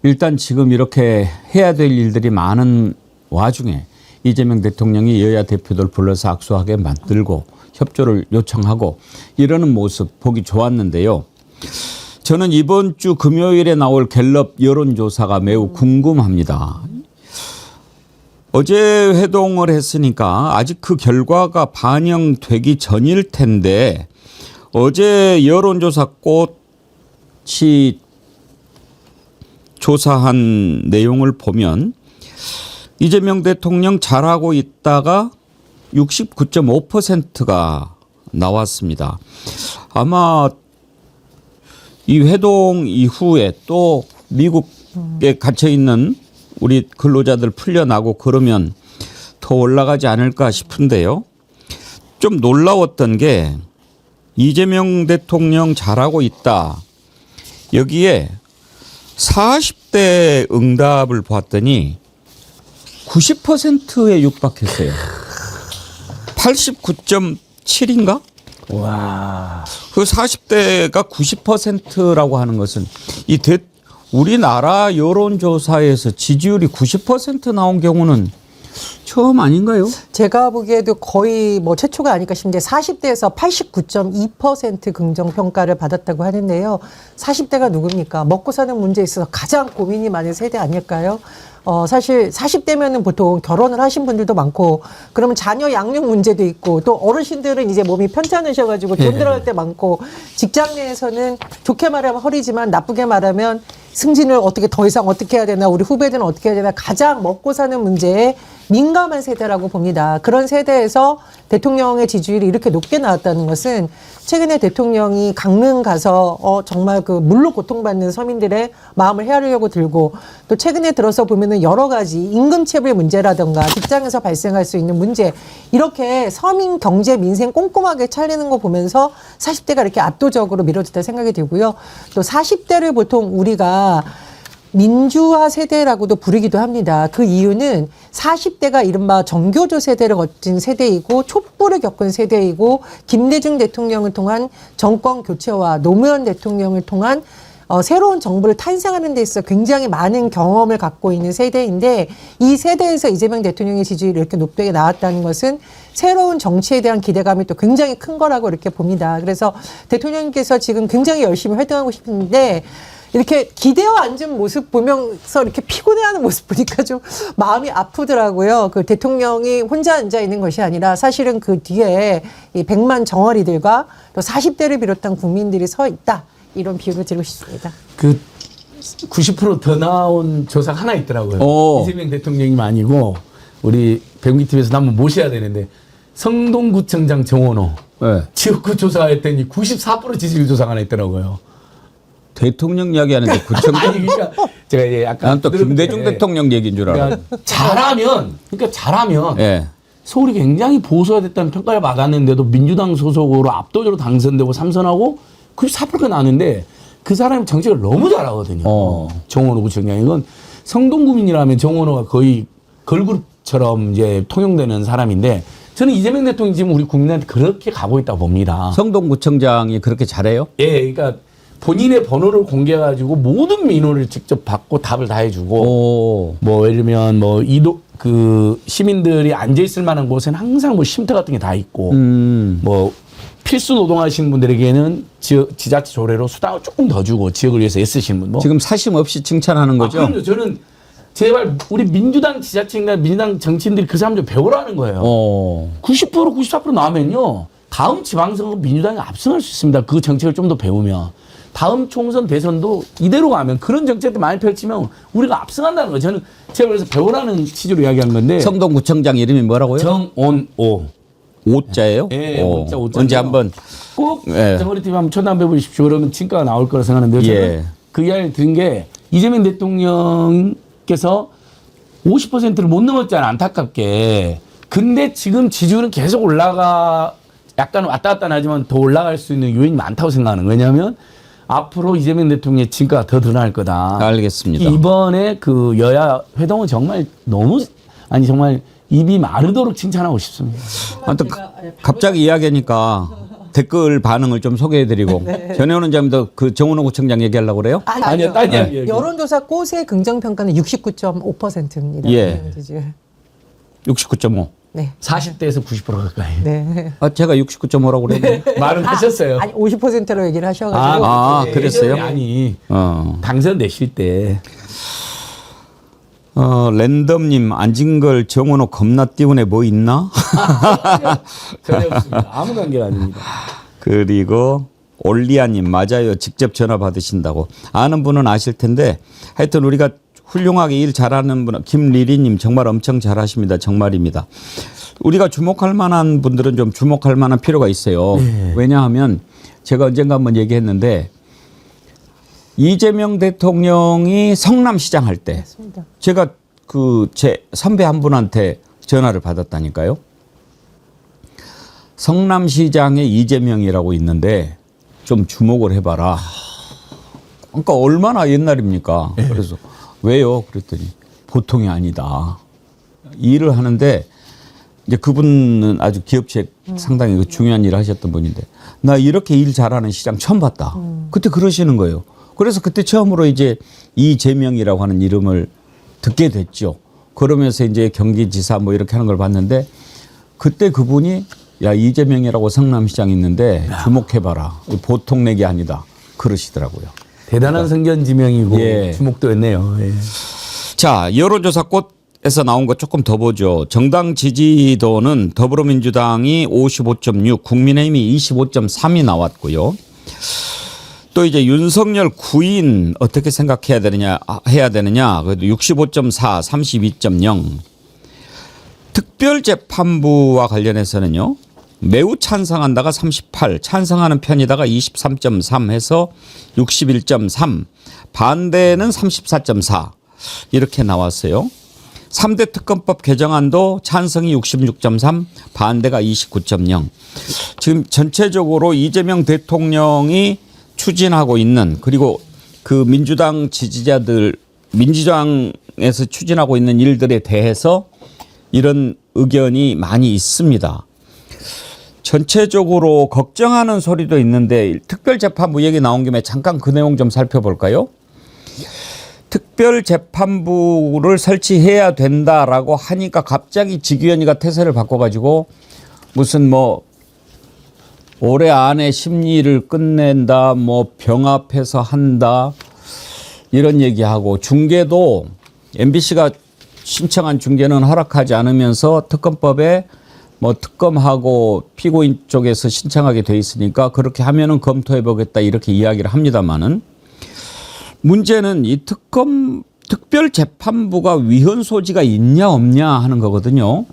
[SPEAKER 4] 일단 지금 이렇게 해야 될 일들이 많은 와중에 이재명 대통령이 여야 대표들 불러서 악수하게 만들고 협조를 요청하고 이러는 모습 보기 좋았는데요. 저는 이번 주 금요일에 나올 갤럽 여론조사가 매우 궁금합니다. 어제 회동을 했으니까 아직 그 결과가 반영되기 전일 텐데 어제 여론조사 꽃이 조사한 내용을 보면 이재명 대통령 잘하고 있다가 69.5%가 나왔습니다. 아마 이 회동 이후에 또 미국에 갇혀 있는 우리 근로자들 풀려나고 그러면 더 올라가지 않을까 싶은데요. 좀 놀라웠던 게 이재명 대통령 잘하고 있다. 여기에 40대 응답을 봤더니 90%에 육박했어요. 89.7인가?
[SPEAKER 1] 와.
[SPEAKER 4] 그 40대가 90%라고 하는 것은 우리나라 여론조사에서 지지율이 90% 나온 경우는 처음 아닌가요?
[SPEAKER 5] 제가 보기에도 거의 뭐 최초가 아닐까 싶은데 40대에서 89.2% 긍정평가를 받았다고 하는데요. 40대가 누굽니까? 먹고 사는 문제에 있어서 가장 고민이 많은 세대 아닐까요? 사실 40대면은 보통 결혼을 하신 분들도 많고 그러면 자녀 양육 문제도 있고 또 어르신들은 이제 몸이 편찮으셔가지고 돈 들어갈 때 많고 직장 내에서는 좋게 말하면 허리지만 나쁘게 말하면 승진을 어떻게 더 이상 어떻게 해야 되나 우리 후배들은 어떻게 해야 되나 가장 먹고 사는 문제에 민감한 세대라고 봅니다. 그런 세대에서 대통령의 지지율이 이렇게 높게 나왔다는 것은 최근에 대통령이 강릉 가서 정말 그 물로 고통받는 서민들의 마음을 헤아리려고 들고 또 최근에 들어서 보면은 여러 가지 임금체불 문제라든가 직장에서 발생할 수 있는 문제 이렇게 서민 경제 민생 꼼꼼하게 차리는 거 보면서 40대가 이렇게 압도적으로 밀어줬다 생각이 들고요. 또 40대를 보통 우리가 민주화 세대라고도 부르기도 합니다. 그 이유는 40대가 이른바 정교조 세대를 거친 세대이고 촛불을 겪은 세대이고 김대중 대통령을 통한 정권 교체와 노무현 대통령을 통한 새로운 정부를 탄생하는 데 있어 굉장히 많은 경험을 갖고 있는 세대인데 이 세대에서 이재명 대통령의 지지율이 이렇게 높게 나왔다는 것은 새로운 정치에 대한 기대감이 또 굉장히 큰 거라고 이렇게 봅니다. 그래서 대통령께서 지금 굉장히 열심히 활동하고 싶은데 이렇게 기대어 앉은 모습 보면서 이렇게 피곤해하는 모습 보니까 좀 마음이 아프더라고요. 그 대통령이 혼자 앉아 있는 것이 아니라 사실은 그 뒤에 이 100만 정어리들과 또 40대를 비롯한 국민들이 서 있다. 이런 비유를 드리고 싶습니다.
[SPEAKER 1] 그 90% 더 나온 조사가 하나 있더라고요. 이재명 대통령이 아니고 우리 배경TV에서 한번 모셔야 되는데 성동구청장 정원호 지역구 조사했더니 94% 지지율 조사가 하나 있더라고요.
[SPEAKER 4] 대통령 이야기하는데 구청
[SPEAKER 1] 아니 그러니까 제가 이제 약간
[SPEAKER 4] 난 또 김대중 대통령 얘기인 줄 알아.
[SPEAKER 1] 그러니까 잘하면
[SPEAKER 4] 예.
[SPEAKER 1] 서울이 굉장히 보수화됐다는 평가를 받았는데도 민주당 소속으로 압도적으로 당선되고 3선하고 94%가 나는데 그 사람이 정책을 너무 잘하거든요. 정원호 구청장 이건 성동구민이라면 정원호가 거의 걸그룹처럼 이제 통용되는 사람인데 저는 이재명 대통령이 지금 우리 국민한테 그렇게 가고 있다고 봅니다.
[SPEAKER 4] 성동구청장이 그렇게 잘해요?
[SPEAKER 1] 예, 그러니까. 본인의 번호를 공개해가지고 모든 민원을 직접 받고 답을 다 해주고 뭐 예를 들면 뭐 그 시민들이 앉아 있을 만한 곳에는 항상 뭐 쉼터 같은 게 다 있고 뭐 필수 노동하시는 분들에게는 지자체 조례로 수당을 조금 더 주고 지역을 위해서 애쓰시는 분 뭐
[SPEAKER 4] 지금 사심 없이 칭찬하는 거죠?
[SPEAKER 1] 그럼요. 저는 제발 우리 민주당 지자체인가 민주당 정치인들이 그 사람 좀 배우라는 거예요. 90% 94% 나오면요 다음 지방선거 민주당이 압승할 수 있습니다. 그 정책을 좀 더 배우면. 다음 총선 대선도 이대로 가면 그런 정책도 많이 펼치면 우리가 압승한다는 거예요. 저는 제가 그래서 배우라는 취지로 이야기한 건데.
[SPEAKER 4] 성동구청장 이름이 뭐라고요?
[SPEAKER 1] 정온오.
[SPEAKER 4] 오자예요?
[SPEAKER 1] 예, 오자.
[SPEAKER 4] 언제 한번
[SPEAKER 1] 꼭
[SPEAKER 4] 예.
[SPEAKER 1] 정거리 TV 한번 초대해 보십시오. 그러면 친가가 나올 거라 생각하는데요. 저는
[SPEAKER 4] 예.
[SPEAKER 1] 그 이야기를 들은 게 이재명 대통령께서 50%를 못 넘었잖아요. 안타깝게. 근데 지금 지지율은 계속 약간 왔다 갔다 하지만 더 올라갈 수 있는 요인이 많다고 생각하는 거예요. 왜냐하면 앞으로 이재명 대통령의 진가가 더 드러날 거다.
[SPEAKER 4] 알겠습니다.
[SPEAKER 1] 이번에 그 여야 회동은 정말 정말 입이 마르도록 칭찬하고 싶습니다.
[SPEAKER 4] 아무튼 갑자기 이야기하니까 댓글 반응을 좀 소개해드리고 전혜원 원장님도 그 정은호 구청장 얘기하려고 그래요?
[SPEAKER 1] 아니요, 딴 이야기.
[SPEAKER 5] 여론조사 꽃의 긍정평가는 69.5%입니다.
[SPEAKER 4] 예. 69.5.
[SPEAKER 5] 네.
[SPEAKER 1] 40대에서 90% 가까이.
[SPEAKER 5] 네.
[SPEAKER 4] 제가 69.5라고 그랬는데.
[SPEAKER 1] 말은 하셨어요.
[SPEAKER 5] 아니 50%로 얘기를 하셔가지고.
[SPEAKER 4] 그랬어요?
[SPEAKER 1] 아니 당선되실 때.
[SPEAKER 4] 랜덤님 앉은 걸 정원호 겁나 띄우네 뭐 있나?
[SPEAKER 1] 전혀 없습니다. 아무 관계가 아닙니다.
[SPEAKER 4] 그리고 올리아님 맞아요. 직접 전화 받으신다고. 아는 분은 아실 텐데 하여튼 우리가 훌륭하게 일 잘하는 분 김리리님 정말 엄청 잘하십니다. 정말입니다. 우리가 주목할 만한 분들은 좀 주목할 만한 필요가 있어요.
[SPEAKER 1] 네.
[SPEAKER 4] 왜냐하면 제가 언젠가 한번 얘기했는데 이재명 대통령이 성남시장 할 때
[SPEAKER 5] 맞습니다.
[SPEAKER 4] 제가 그 제 선배 한 분한테 전화를 받았다니까요. 성남시장에 이재명이라고 있는데 좀 주목을 해봐라. 그러니까 얼마나 옛날입니까? 그래서 왜요? 그랬더니 보통이 아니다. 일을 하는데 이제 그분은 아주 기업체 상당히 그 중요한 일을 하셨던 분인데 나 이렇게 일 잘하는 시장 처음 봤다. 그때 그러시는 거예요. 그래서 그때 처음으로 이제 이재명이라고 하는 이름을 듣게 됐죠. 그러면서 이제 경기지사 뭐 이렇게 하는 걸 봤는데 그때 그분이 야 이재명이라고 성남시장 있는데 주목해봐라. 보통 내기 아니다. 그러시더라고요.
[SPEAKER 1] 대단한 성견지명이고
[SPEAKER 4] 예.
[SPEAKER 1] 주목도 했네요. 예.
[SPEAKER 4] 자, 여론조사 꽃에서 나온 거 조금 더 보죠. 정당 지지도는 더불어민주당이 55.6, 국민의힘이 25.3이 나왔고요. 또 이제 윤석열 구인 어떻게 생각해야 되느냐. 그래도 65.4, 32.0. 특별재판부와 관련해서는요. 매우 찬성한다가 38, 찬성하는 편이다가 23.3 해서 61.3, 반대는 34.4 이렇게 나왔어요. 3대 특검법 개정안도 찬성이 66.3, 반대가 29.0. 지금 전체적으로 이재명 대통령이 추진하고 있는 그리고 그 민주당 지지자들, 민주당에서 추진하고 있는 일들에 대해서 이런 의견이 많이 있습니다. 전체적으로 걱정하는 소리도 있는데 특별재판부 얘기 나온 김에 잠깐 그 내용 좀 살펴볼까요? 특별재판부를 설치해야 된다라고 하니까 갑자기 지기현이가 태세를 바꿔가지고 무슨 뭐 올해 안에 심리를 끝낸다, 뭐 병합해서 한다 이런 얘기하고 중계도 MBC가 신청한 중계는 허락하지 않으면서 특검법에 뭐 특검하고 피고인 쪽에서 신청하게 돼 있으니까 그렇게 하면은 검토해 보겠다 이렇게 이야기를 합니다만은 문제는 이 특별재판부가 위헌 소지가 있냐 없냐 하는 거거든요.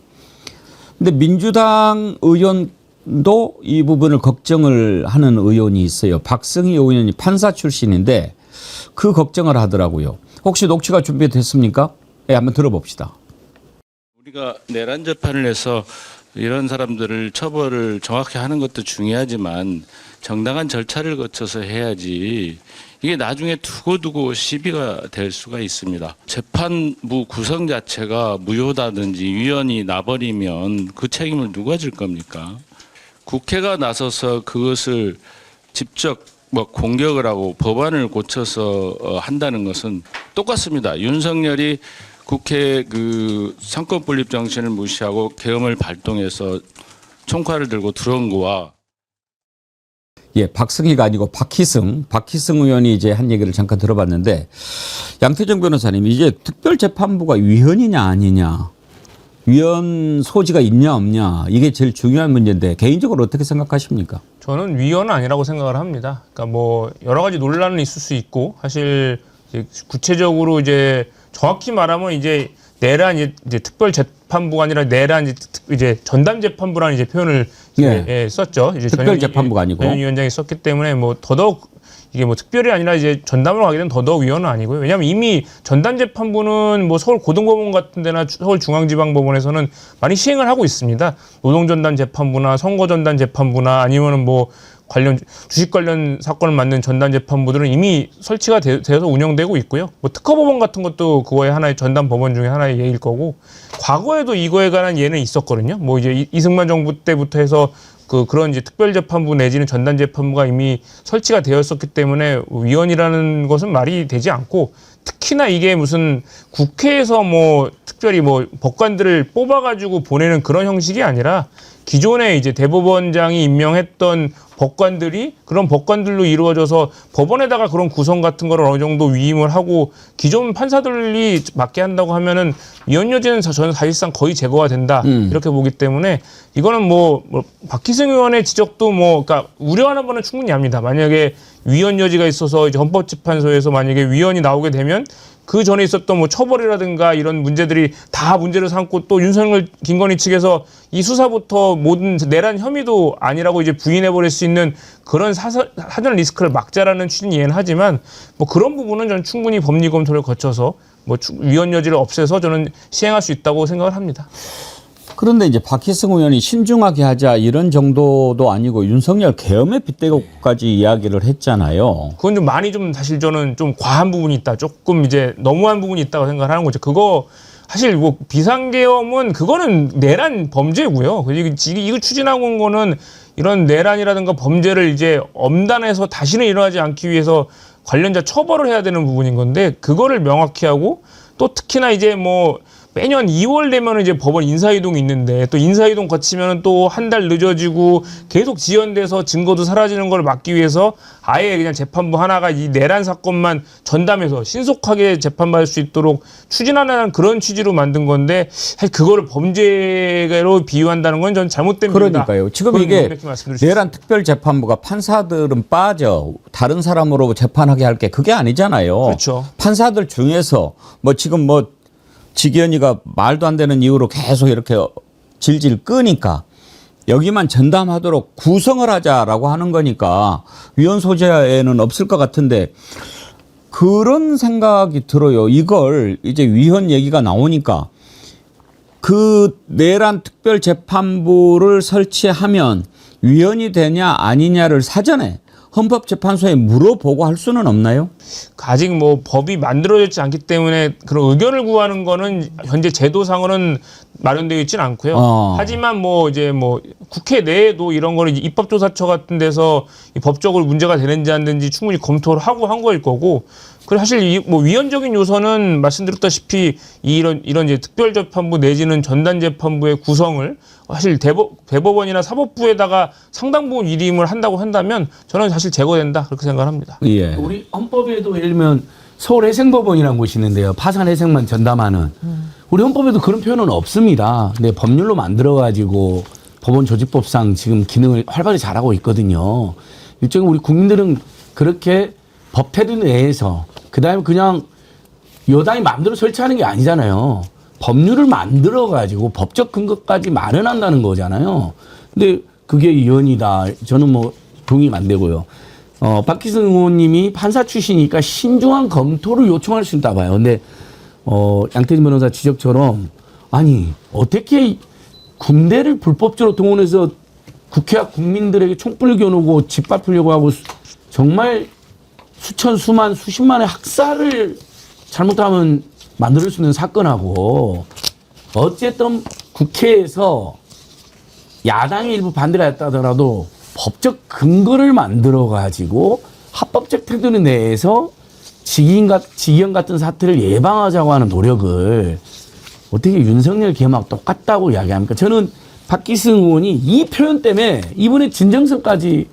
[SPEAKER 4] 근데 민주당 의원도 이 부분을 걱정을 하는 의원이 있어요. 박승희 의원이 판사 출신인데 그 걱정을 하더라고요. 혹시 녹취가 준비됐습니까? 네, 한번 들어봅시다.
[SPEAKER 11] 우리가 내란 재판을 해서 이런 사람들을 처벌을 정확히 하는 것도 중요하지만 정당한 절차를 거쳐서 해야지 이게 나중에 두고두고 시비가 될 수가 있습니다. 재판부 구성 자체가 무효다든지 위헌이 나버리면 그 책임을 누가 질 겁니까? 국회가 나서서 그것을 직접 뭐 공격을 하고 법안을 고쳐서 한다는 것은 똑같습니다. 윤석열이 국회 그 상권 분립 정신을 무시하고 계엄을 발동해서 총칼을 들고 들어온 거와
[SPEAKER 4] 예, 박승희가 아니고 박희승 의원이 이제 한 얘기를 잠깐 들어봤는데 양태정 변호사님 이제 특별재판부가 위헌이냐 아니냐 위헌 소지가 있냐 없냐 이게 제일 중요한 문제인데 개인적으로 어떻게 생각하십니까?
[SPEAKER 2] 저는 위헌은 아니라고 생각을 합니다. 그러니까 뭐 여러 가지 논란은 있을 수 있고 사실 이제 구체적으로 이제 정확히 말하면 이제 내란 이제 특별 재판부가 아니라 내란 이제 전담 재판부라는 이제 표현을
[SPEAKER 4] 네.
[SPEAKER 2] 예, 썼죠. 이제
[SPEAKER 4] 특별 재판부가 아니고
[SPEAKER 2] 전현 위원장이 썼기 때문에 뭐 더더욱 이게 뭐 특별히 아니라 이제 전담으로 가게 되면 더더욱 위헌은 아니고요. 왜냐하면 이미 전담 재판부는 뭐 서울 고등법원 같은 데나 서울 중앙지방법원에서는 많이 시행을 하고 있습니다. 노동전담 재판부나 선거전담 재판부나 아니면은 뭐 관련 주식 관련 사건을 맡는 전담 재판부들은 이미 설치가 되어서 운영되고 있고요. 뭐 특허법원 같은 것도 그거의 하나의 전담 법원 중에 하나의 예일 거고 과거에도 이거에 관한 예는 있었거든요. 뭐 이제 이승만 정부 때부터 해서 그런 이제 특별재판부 내지는 전담재판부가 이미 설치가 되었었기 때문에 위헌이라는 것은 말이 되지 않고 특히나 이게 무슨 국회에서 뭐 특별히 뭐 법관들을 뽑아가지고 보내는 그런 형식이 아니라 기존에 이제 대법원장이 임명했던 법관들이 그런 법관들로 이루어져서 법원에다가 그런 구성 같은 거를 어느 정도 위임을 하고 기존 판사들이 맡게 한다고 하면은 위헌 여지는 저는 사실상 거의 제거가 된다 이렇게 보기 때문에 이거는 뭐 박희승 의원의 지적도 뭐 그러니까 우려하는 거는 충분히 합니다. 만약에 위헌 여지가 있어서 이제 헌법재판소에서 만약에 위헌이 나오게 되면 그 전에 있었던 뭐 처벌이라든가 이런 문제들이 다 문제를 삼고 또 윤석열 김건희 측에서 이 수사부터 모든 내란 혐의도 아니라고 이제 부인해버릴 수 있는 그런 사전 리스크를 막자라는 취지는 이해는 하지만 뭐 그런 부분은 저는 충분히 법리 검토를 거쳐서 뭐 위헌 여지를 없애서 저는 시행할 수 있다고 생각을 합니다.
[SPEAKER 4] 그런데 이제 박희승 의원이 신중하게 하자 이런 정도도 아니고 윤석열 계엄에 빗대고까지 이야기를 했잖아요.
[SPEAKER 2] 그건 좀 많이 좀 사실 저는 좀 과한 부분이 있다. 조금 이제 너무한 부분이 있다고 생각을 하는 거죠. 그거 사실 뭐 비상계엄은 그거는 내란 범죄고요. 이거 추진하고 온 거는 이런 내란이라든가 범죄를 이제 엄단해서 다시는 일어나지 않기 위해서 관련자 처벌을 해야 되는 부분인 건데 그거를 명확히 하고 또 특히나 이제 뭐 매년 2월 되면 이제 법원 인사이동이 있는데 또 인사이동 거치면 또 한 달 늦어지고 계속 지연돼서 증거도 사라지는 걸 막기 위해서 아예 그냥 재판부 하나가 이 내란 사건만 전담해서 신속하게 재판받을 수 있도록 추진하는 그런 취지로 만든 건데 사실 그거를 범죄로 비유한다는 건 전 잘못된 비유다.
[SPEAKER 4] 그러니까요. 지금 이게 내란 특별재판부가 판사들은 빠져 다른 사람으로 재판하게 할 게 그게 아니잖아요.
[SPEAKER 2] 그렇죠.
[SPEAKER 4] 판사들 중에서 뭐 지금 뭐 지기현이가 말도 안 되는 이유로 계속 이렇게 질질 끄니까 여기만 전담하도록 구성을 하자라고 하는 거니까 위헌 소재에는 없을 것 같은데 그런 생각이 들어요. 이걸 이제 위헌 얘기가 나오니까 그 내란 특별재판부를 설치하면 위헌이 되냐 아니냐를 사전에 헌법재판소에 물어보고 할 수는 없나요?
[SPEAKER 2] 아직 뭐 법이 만들어졌지 않기 때문에 그런 의견을 구하는 거는 현재 제도상으로는 마련되어 있지는 않고요. 하지만 뭐 이제 뭐 국회 내에도 이런 거를 이제 입법조사처 같은 데서 법적으로 문제가 되는지 안 되는지 충분히 검토를 하고 한 거일 거고. 그리고 사실 이 뭐 위헌적인 요소는 말씀드렸다시피 이런 이제 특별재판부 내지는 전담재판부의 구성을 사실 대법원이나 사법부에다가 상당 부분 위임을 한다고 한다면 저는 사실 제거된다 그렇게 생각합니다.
[SPEAKER 4] 예.
[SPEAKER 1] 우리 헌법에도 예를 들면 서울해생법원이라는 곳이 있는데요. 파산해생만 전담하는. 우리 헌법에도 그런 표현은 없습니다. 근데 법률로 만들어가지고 법원 조직법상 지금 기능을 활발히 잘하고 있거든요. 일종의 우리 국민들은 그렇게 법 테두 내에서 그다음에 그냥 여당이 마음대로 설치하는 게 아니잖아요. 법률을 만들어가지고 법적 근거까지 마련한다는 거잖아요. 근데 그게 위헌이다. 저는 뭐 동의 안 되고요. 박희승 의원님이 판사 출신이니까 신중한 검토를 요청할 수 있다 봐요. 근데 양태진 변호사 지적처럼 아니 어떻게 군대를 불법적으로 동원해서 국회와 국민들에게 촛불 겨누고 짓밟으려고 하고 정말 수천 수만 수십만의 학살을 잘못하면 만들 수 있는 사건하고 어쨌든 국회에서 야당이 일부 반대를 했다 하더라도 법적 근거를 만들어 가지고 합법적 태도 내에서 직위원 같은 사태를 예방하자고 하는 노력을 어떻게 윤석열 계엄하고 똑같다고 이야기합니까? 저는 박희승 의원이 이 표현 때문에 이번에 진정성까지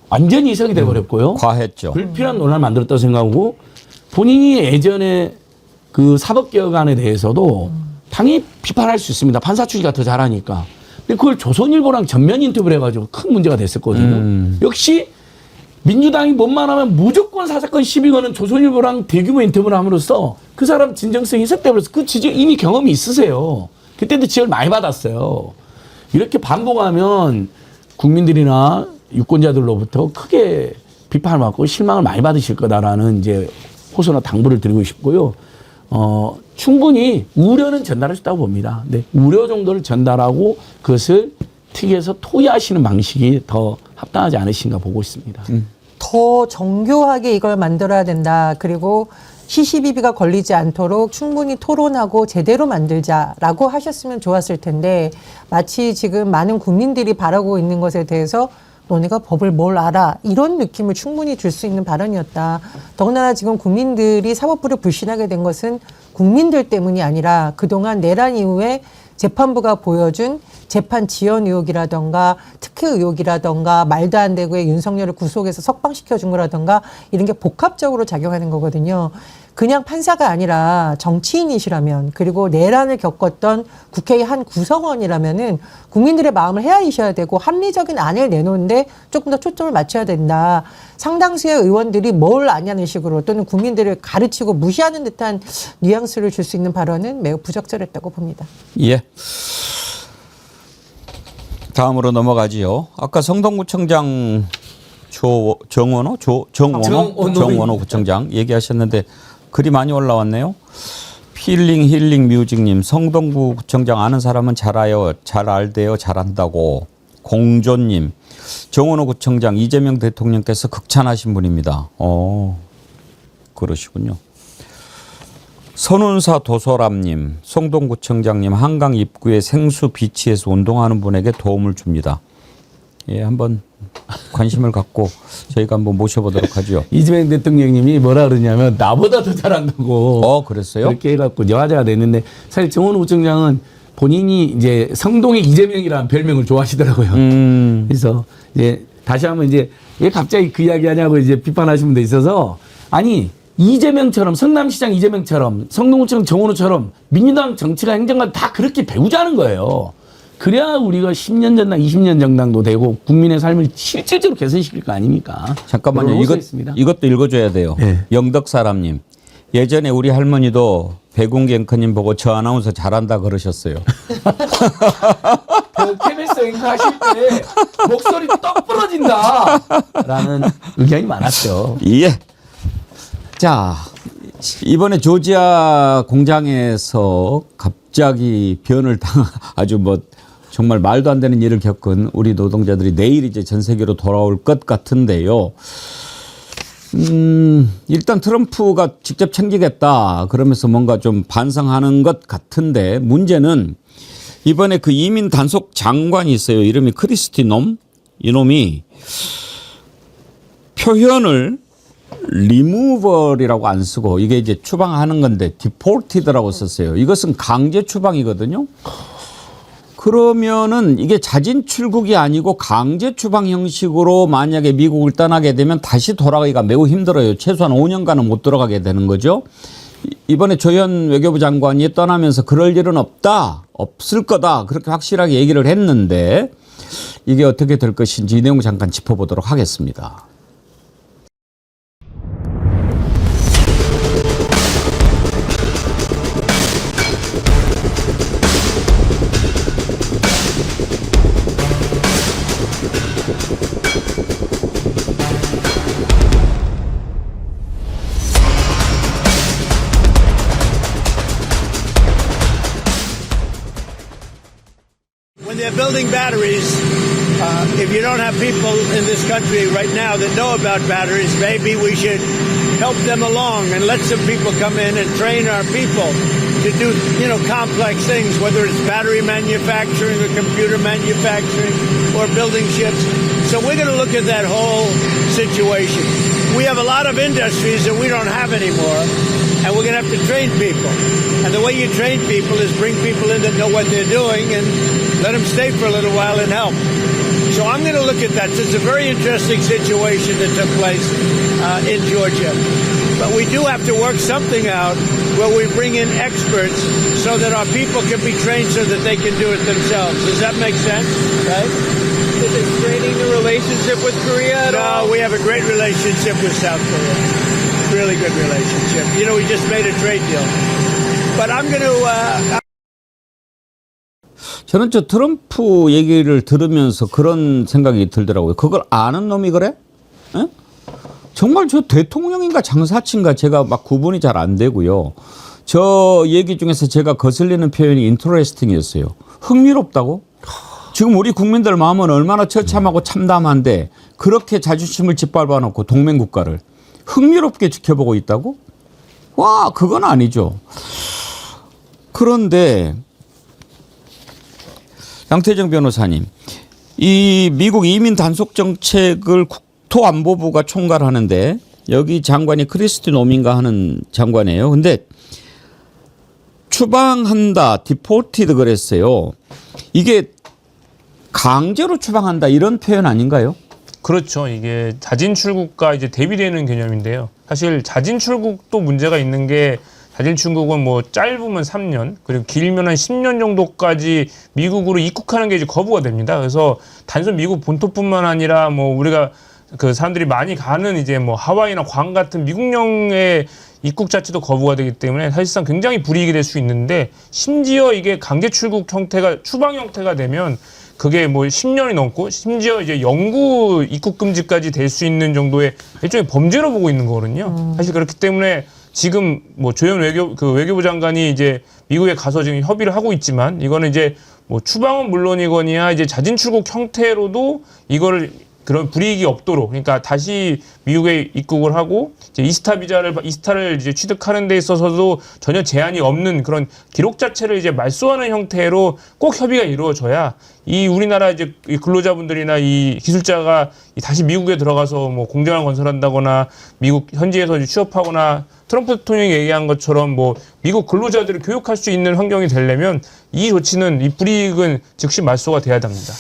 [SPEAKER 1] 완전히 이석이 돼버렸고요.
[SPEAKER 4] 과했죠.
[SPEAKER 1] 불필요한 논란을 만들었다고 생각하고 본인이 예전에 그 사법개혁안에 대해서도 당연히 비판할 수 있습니다. 판사 출신가 더 잘하니까. 근데 그걸 조선일보랑 전면 인터뷰를 해가지고 큰 문제가 됐었거든요. 역시 민주당이 뭔만 하면 무조건 사사건 시비 거는 조선일보랑 대규모 인터뷰를 함으로써 그 사람 진정성이 희석돼버려서 그 지적 이미 경험이 있으세요. 그때도 지적을 많이 받았어요. 이렇게 반복하면 국민들이나 유권자들로부터 크게 비판을 받고 실망을 많이 받으실 거다라는 이제 호소나 당부를 드리고 싶고요. 충분히 우려는 전달할 수 있다고 봅니다. 근데 우려 정도를 전달하고 그것을 특이해서 토의하시는 방식이 더 합당하지 않으신가 보고 있습니다.
[SPEAKER 5] 더 정교하게 이걸 만들어야 된다. 그리고 시시비비가 걸리지 않도록 충분히 토론하고 제대로 만들자라고 하셨으면 좋았을 텐데 마치 지금 많은 국민들이 바라고 있는 것에 대해서 너네가 법을 뭘 알아 이런 느낌을 충분히 줄 수 있는 발언이었다. 더군다나 지금 국민들이 사법부를 불신하게 된 것은 국민들 때문이 아니라 그동안 내란 이후에 재판부가 보여준 재판 지연 의혹이라던가 특혜 의혹이라던가 말도 안 되고의 윤석열을 구속해서 석방시켜준 거라던가 이런 게 복합적으로 작용하는 거거든요. 그냥 판사가 아니라 정치인이시라면 그리고 내란을 겪었던 국회의 한 구성원이라면은 국민들의 마음을 헤아리셔야 되고 합리적인 안을 내놓는데 조금 더 초점을 맞춰야 된다. 상당수의 의원들이 뭘 아냐는 식으로 또는 국민들을 가르치고 무시하는 듯한 뉘앙스를 줄 수 있는 발언은 매우 부적절했다고 봅니다.
[SPEAKER 4] 예. 다음으로 넘어가지요. 아까 성동구청장 정원호 구청장 얘기하셨는데 글이 많이 올라왔네요. 힐링 뮤직님, 성동구 구청장 아는 사람은 잘 알대요, 잘한다고. 공조님, 정원호 구청장 이재명 대통령께서 극찬하신 분입니다. 그러시군요. 선운사 도소람님, 성동구청장님 한강 입구에 생수 비치해서 운동하는 분에게 도움을 줍니다. 예, 한번 관심을 갖고 저희가 한번 모셔보도록 하죠.
[SPEAKER 1] 이재명 대통령님이 뭐라 그러냐면 나보다 더 잘한다고.
[SPEAKER 4] 그랬어요?
[SPEAKER 1] 그렇게 해갖고 화제가 됐는데 사실 정원호 구청장은 본인이 이제 성동의 이재명이라는 별명을 좋아하시더라고요. 그래서 이제 다시 한번 이제 왜 갑자기 그 이야기 하냐고 이제 비판하시는 분도 있어서 아니 이재명처럼 성남시장 이재명처럼 성동구청 정원호처럼 민주당 정치가 행정가 다 그렇게 배우자는 거예요. 그래야 우리가 10년 전당 20년 정당도 되고 국민의 삶을 실질적으로 개선시킬 거 아닙니까?
[SPEAKER 4] 잠깐만요. 이것도 읽어줘야 돼요.
[SPEAKER 1] 네.
[SPEAKER 4] 영덕사람님. 예전에 우리 할머니도 백운기 앵커님 보고 저 아나운서 잘한다 그러셨어요.
[SPEAKER 1] KBS 앵커 하실 때 목소리 떡 부러진다 라는 의견이 많았죠.
[SPEAKER 4] 예. 자, 이번에 조지아 공장에서 갑자기 변을 아주 정말 말도 안 되는 일을 겪은 우리 노동자들이 내일 이제 전 세계로 돌아올 것 같은데요. 일단 트럼프가 직접 챙기겠다 그러면서 뭔가 좀 반성하는 것 같은데 문제는 이번에 그 이민 단속 장관이 있어요. 이름이 크리스티 놈. 이놈이 표현을 리무벌이라고 안 쓰고 이게 이제 추방하는 건데 디폴티드라고 썼어요. 이것은 강제 추방이거든요. 그러면은 이게 자진 출국이 아니고 강제 추방 형식으로 만약에 미국을 떠나게 되면 다시 돌아가기가 매우 힘들어요. 최소한 5년간은 못 돌아가게 되는 거죠. 이번에 조현 외교부 장관이 떠나면서 그럴 일은 없을 거다. 그렇게 확실하게 얘기를 했는데 이게 어떻게 될 것인지 이 내용 잠깐 짚어보도록 하겠습니다.
[SPEAKER 12] When they're building batteries, if you don't have people in this country right now that know about batteries, maybe we should help them along and let some people come in and train our people to do, complex things, whether it's battery manufacturing or computer manufacturing or building ships. So we're going to look at that whole situation. We have a lot of industries that we don't have anymore, and we're going to have to train people. And the way you train people is bring people in that know what they're doing and let them stay for a little while and help. So I'm going to look at that. It's a very interesting situation that took place in Georgia. But we do have to work something out where we bring in experts so that our people can be trained so that they can do it themselves. Does that make sense? Right? Is it straining the relationship with Korea at all? No, we have a great relationship with South Korea. Really good relationship. You know, we just made a trade deal. But I'm going to...
[SPEAKER 4] 저는 저 트럼프 얘기를 들으면서 그런 생각이 들더라고요. 그걸 아는 놈이 그래? 에? 정말 저 대통령인가 장사친가 제가 막 구분이 잘 안 되고요. 저 얘기 중에서 제가 거슬리는 표현이 인터레스팅이었어요. 흥미롭다고? 지금 우리 국민들 마음은 얼마나 처참하고 참담한데 그렇게 자존심을 짓밟아 놓고 동맹국가를 흥미롭게 지켜보고 있다고? 와, 그건 아니죠. 그런데 양태정 변호사님, 이 미국 이민 단속 정책을 국토안보부가 총괄하는데 여기 장관이 크리스티 노민가 하는 장관이에요. 근데 추방한다, 디포티드 그랬어요. 이게 강제로 추방한다 이런 표현 아닌가요?
[SPEAKER 2] 그렇죠. 이게 자진 출국과 이제 대비되는 개념인데요. 사실 자진 출국도 문제가 있는 게 자진 출국은 뭐 짧으면 3년 그리고 길면 한 10년 정도까지 미국으로 입국하는 게 이제 거부가 됩니다. 그래서 단순 미국 본토뿐만 아니라 뭐 우리가 그 사람들이 많이 가는 이제 뭐 하와이나 괌 같은 미국령의 입국 자체도 거부가 되기 때문에 사실상 굉장히 불이익이 될 수 있는데 심지어 이게 강제 출국 형태가 추방 형태가 되면 그게 뭐 10년이 넘고 심지어 이제 영구 입국 금지까지 될 수 있는 정도의 일종의 범죄로 보고 있는 거거든요. 사실 그렇기 때문에 지금 뭐 조현 외교부 장관이 이제 미국에 가서 지금 협의를 하고 있지만 이거는 이제 뭐 추방은 물론이거니와 이제 자진 출국 형태로도 이거를 그런 불이익이 없도록 그러니까 다시 미국에 입국을 하고 이제 이스타를 이제 취득하는 데 있어서도 전혀 제한이 없는 그런 기록 자체를 이제 말소하는 형태로 꼭 협의가 이루어져야 이 우리나라 이제 이 근로자분들이나 이 기술자가 다시 미국에 들어가서 뭐 공장을 건설한다거나 미국 현지에서 이제 취업하거나 트럼프 대통령이 얘기한 것처럼 뭐 미국 근로자들을 교육할 수 있는 환경이 되려면 이 조치는 이 불이익은 즉시 말소가 돼야 됩니다.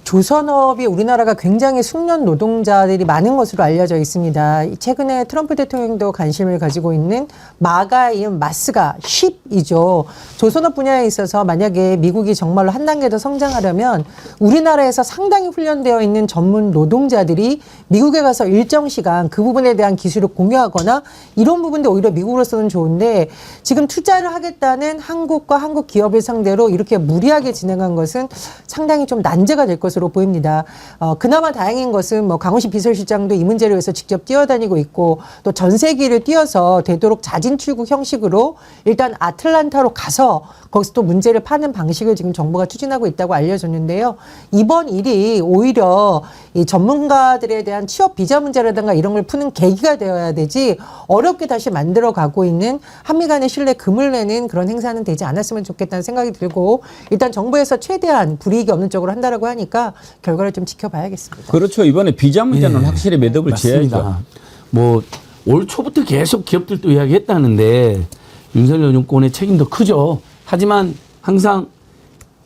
[SPEAKER 5] 조선업이 우리나라가 굉장히 숙련 노동자들이 많은 것으로 알려져 있습니다. 최근에 트럼프 대통령도 관심을 가지고 있는 마가인 마스가 쉽이죠. 조선업 분야에 있어서 만약에 미국이 정말로 한 단계 더 성장하려면 우리나라에서 상당히 훈련되어 있는 전문 노동자들이 미국에 가서 일정 시간 그 부분에 대한 기술을 공유하거나 이런 부분도 오히려 미국으로서는 좋은데 지금 투자를 하겠다는 한국과 한국 기업을 상대로 이렇게 무리하게 진행한 것은 상당히 좀 난제가 될 것으로 보입니다. 그나마 다행인 것은 뭐 강훈식 비서실장도 이 문제를 위해서 직접 뛰어다니고 있고 또 전세기를 뛰어서 되도록 자진 출국 형식으로 일단 아틀란타로 가서 거기서 또 문제를 파는 방식을 지금 정부가 추진하고 있다고 알려졌는데요. 이번 일이 오히려 이 전문가들에 대한 취업 비자 문제라든가 이런 걸 푸는 계기가 되어야 되지 어렵게 다시 만들어 가고 있는 한미 간의 신뢰 금을 내는 그런 행사는 되지 않았으면 좋겠다는 생각이 들고 일단 정부에서 최대한 불이익이 없는 쪽으로 한다라고 하니까 결과를 좀 지켜봐야겠습니다.
[SPEAKER 4] 그렇죠. 이번에 비자 문제는 확실히 매듭을 지어야죠.
[SPEAKER 1] 뭐 올 초부터 계속 기업들도 이야기했다는데 윤석열 정권의 책임도 크죠. 하지만 항상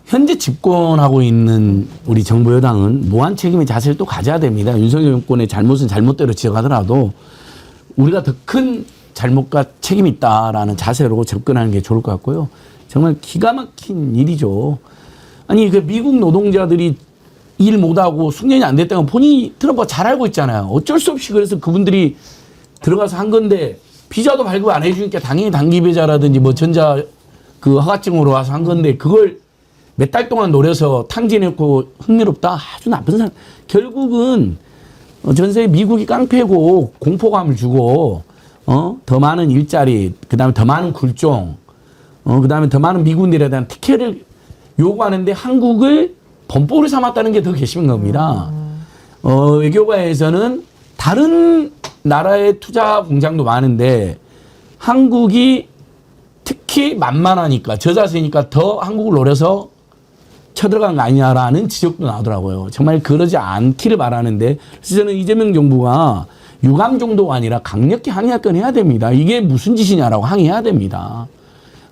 [SPEAKER 1] 현재 집권하고 있는 우리 정부 여당은 무한 책임의 자세를 또 가져야 됩니다. 윤석열 정권의 잘못은 잘못대로 지어가더라도 우리가 더 큰 잘못과 책임이 있다라는 자세로 접근하는 게 좋을 것 같고요. 정말 기가 막힌 일이죠. 아니 그 미국 노동자들이 일 못하고 숙련이 안 됐다는 건 본인이 트럼프가 잘 알고 있잖아요. 어쩔 수 없이 그래서 그분들이 들어가서 한 건데 비자도 발급 안 해주니까 당연히 단기 비자라든지 뭐 전자 그 허가증으로 와서 한 건데 그걸 몇 달 동안 노려서 탕진했고 흥미롭다 아주 나쁜 사람. 결국은 전 세계 미국이 깡패고 공포감을 주고 더 많은 일자리 그다음에 더 많은 굴종 그다음에 더 많은 미군들에 대한 특혜를 요구하는데 한국을 범법으로 삼았다는 게 더 괘씸한 겁니다. 외교가에서는 다른 나라의 투자 공장도 많은데 한국이 특히 만만하니까 저자세니까 더 한국을 노려서 쳐들어간 거 아니냐라는 지적도 나오더라고요. 정말 그러지 않기를 바라는데 그래서 저는 이재명 정부가 유감 정도가 아니라 강력히 항의할 건 해야 됩니다. 이게 무슨 짓이냐라고 항의해야 됩니다.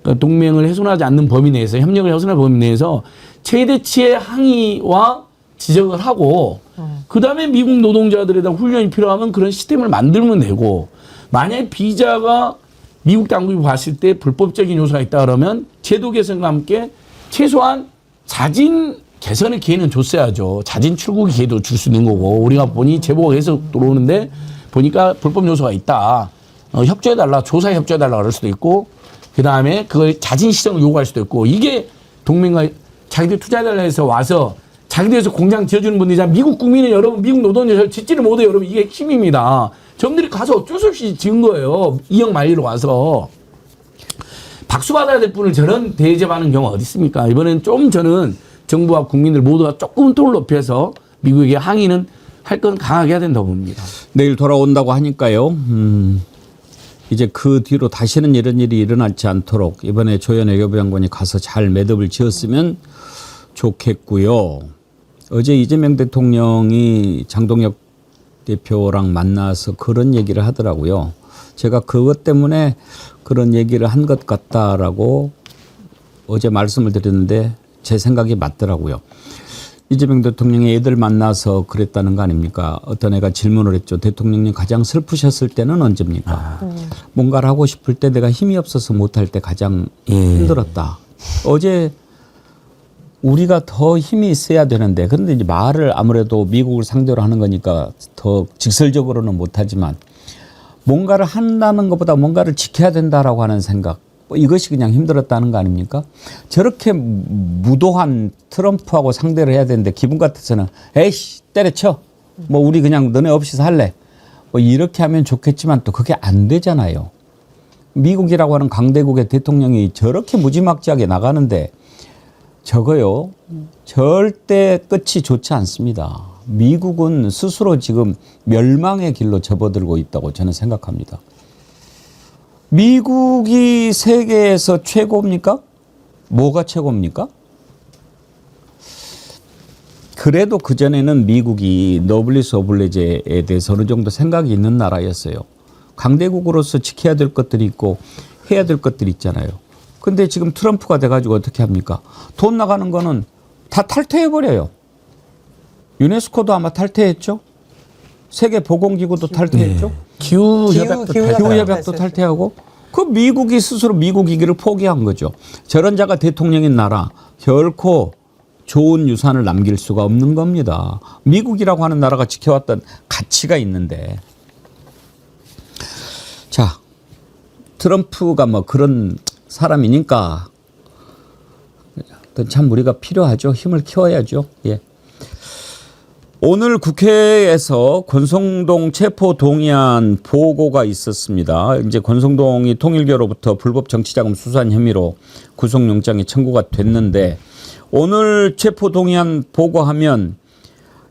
[SPEAKER 1] 그러니까 동맹을 훼손하지 않는 범위 내에서 협력을 훼손할 범위 내에서 최대치의 항의와 지적을 하고 그다음에 미국 노동자들에 대한 훈련이 필요하면 그런 시스템을 만들면 되고 만약에 비자가 미국 당국이 봤을 때 불법적인 요소가 있다 그러면 제도 개선과 함께 최소한 자진 개선의 기회는 줬어야죠. 자진 출국 기회도 줄 수 있는 거고 우리가 보니 제보가 계속 들어오는데 보니까 불법 요소가 있다. 협조해달라, 조사에 협조해달라 그럴 수도 있고 그다음에 그걸 자진 시정을 요구할 수도 있고 이게 동맹과 자기들 투자해달라 해서 와서 자기들에서 공장 지어주는 분들이잖아. 미국 국민은 여러분, 미국 노동자 짓지를 못해 여러분. 이게 핵심입니다. 저분들이 가서 어쩔 수 없이 지은 거예요. 2억 마일로 와서. 박수 받아야 될 분을 저런 대접하는 경우가 어디 있습니까? 이번엔 좀 저는 정부와 국민들 모두가 조금 톤을 높여서 미국에게 항의는 할 건 강하게 해야 된다고 봅니다.
[SPEAKER 4] 내일 돌아온다고 하니까요. 이제 그 뒤로 다시는 이런 일이 일어나지 않도록 이번에 조현 외교부 장관이 가서 잘 매듭을 지었으면 좋겠고요. 어제 이재명 대통령이 장동혁 대표랑 만나서 그런 얘기를 하더라고요. 제가 그것 때문에 그런 얘기를 한 것 같다라고 어제 말씀을 드렸는데 제 생각이 맞더라고요. 이재명 대통령이 애들 만나서 그랬다는 거 아닙니까? 어떤 애가 질문을 했죠. 대통령님 가장 슬프셨을 때는 언제입니까? 뭔가를 하고 싶을 때 내가 힘이 없어서 못할 때 가장 힘들었다. 어제 우리가 더 힘이 있어야 되는데 그런데 이제 말을 아무래도 미국을 상대로 하는 거니까 더 직설적으로는 못하지만 뭔가를 한다는 것보다 뭔가를 지켜야 된다라고 하는 생각 이것이 그냥 힘들었다는 거 아닙니까? 저렇게 무도한 트럼프하고 상대를 해야 되는데 기분 같아서는 에이씨 때려쳐 뭐 우리 그냥 너네 없이 살래 뭐 이렇게 하면 좋겠지만 또 그게 안 되잖아요. 미국이라고 하는 강대국의 대통령이 저렇게 무지막지하게 나가는데 저거요 절대 끝이 좋지 않습니다. 미국은 스스로 지금 멸망의 길로 접어들고 있다고 저는 생각합니다. 미국이 세계에서 최고입니까? 뭐가 최고입니까? 그래도 그전에는 미국이 노블리스 오블리제에 대해서 어느 정도 생각이 있는 나라였어요. 강대국으로서 지켜야 될 것들이 있고 해야 될 것들이 있잖아요. 근데 지금 트럼프가 돼가지고 어떻게 합니까? 돈 나가는 거는 다 탈퇴해버려요. 유네스코도 아마 탈퇴했죠? 세계보건기구도 탈퇴했죠?
[SPEAKER 1] 네. 기후협약도
[SPEAKER 4] 탈퇴하고 그 미국이 스스로 미국이기를 포기한 거죠. 저런 자가 대통령인 나라 결코 좋은 유산을 남길 수가 없는 겁니다. 미국이라고 하는 나라가 지켜왔던 가치가 있는데 자 트럼프가 뭐 그런 사람이니까 참 우리가 필요하죠. 힘을 키워야죠. 예. 오늘 국회에서 권성동 체포동의안 보고가 있었습니다. 이제 권성동이 통일교로부터 불법 정치자금 수수한 혐의로 구속영장이 청구가 됐는데 오늘 체포동의안 보고하면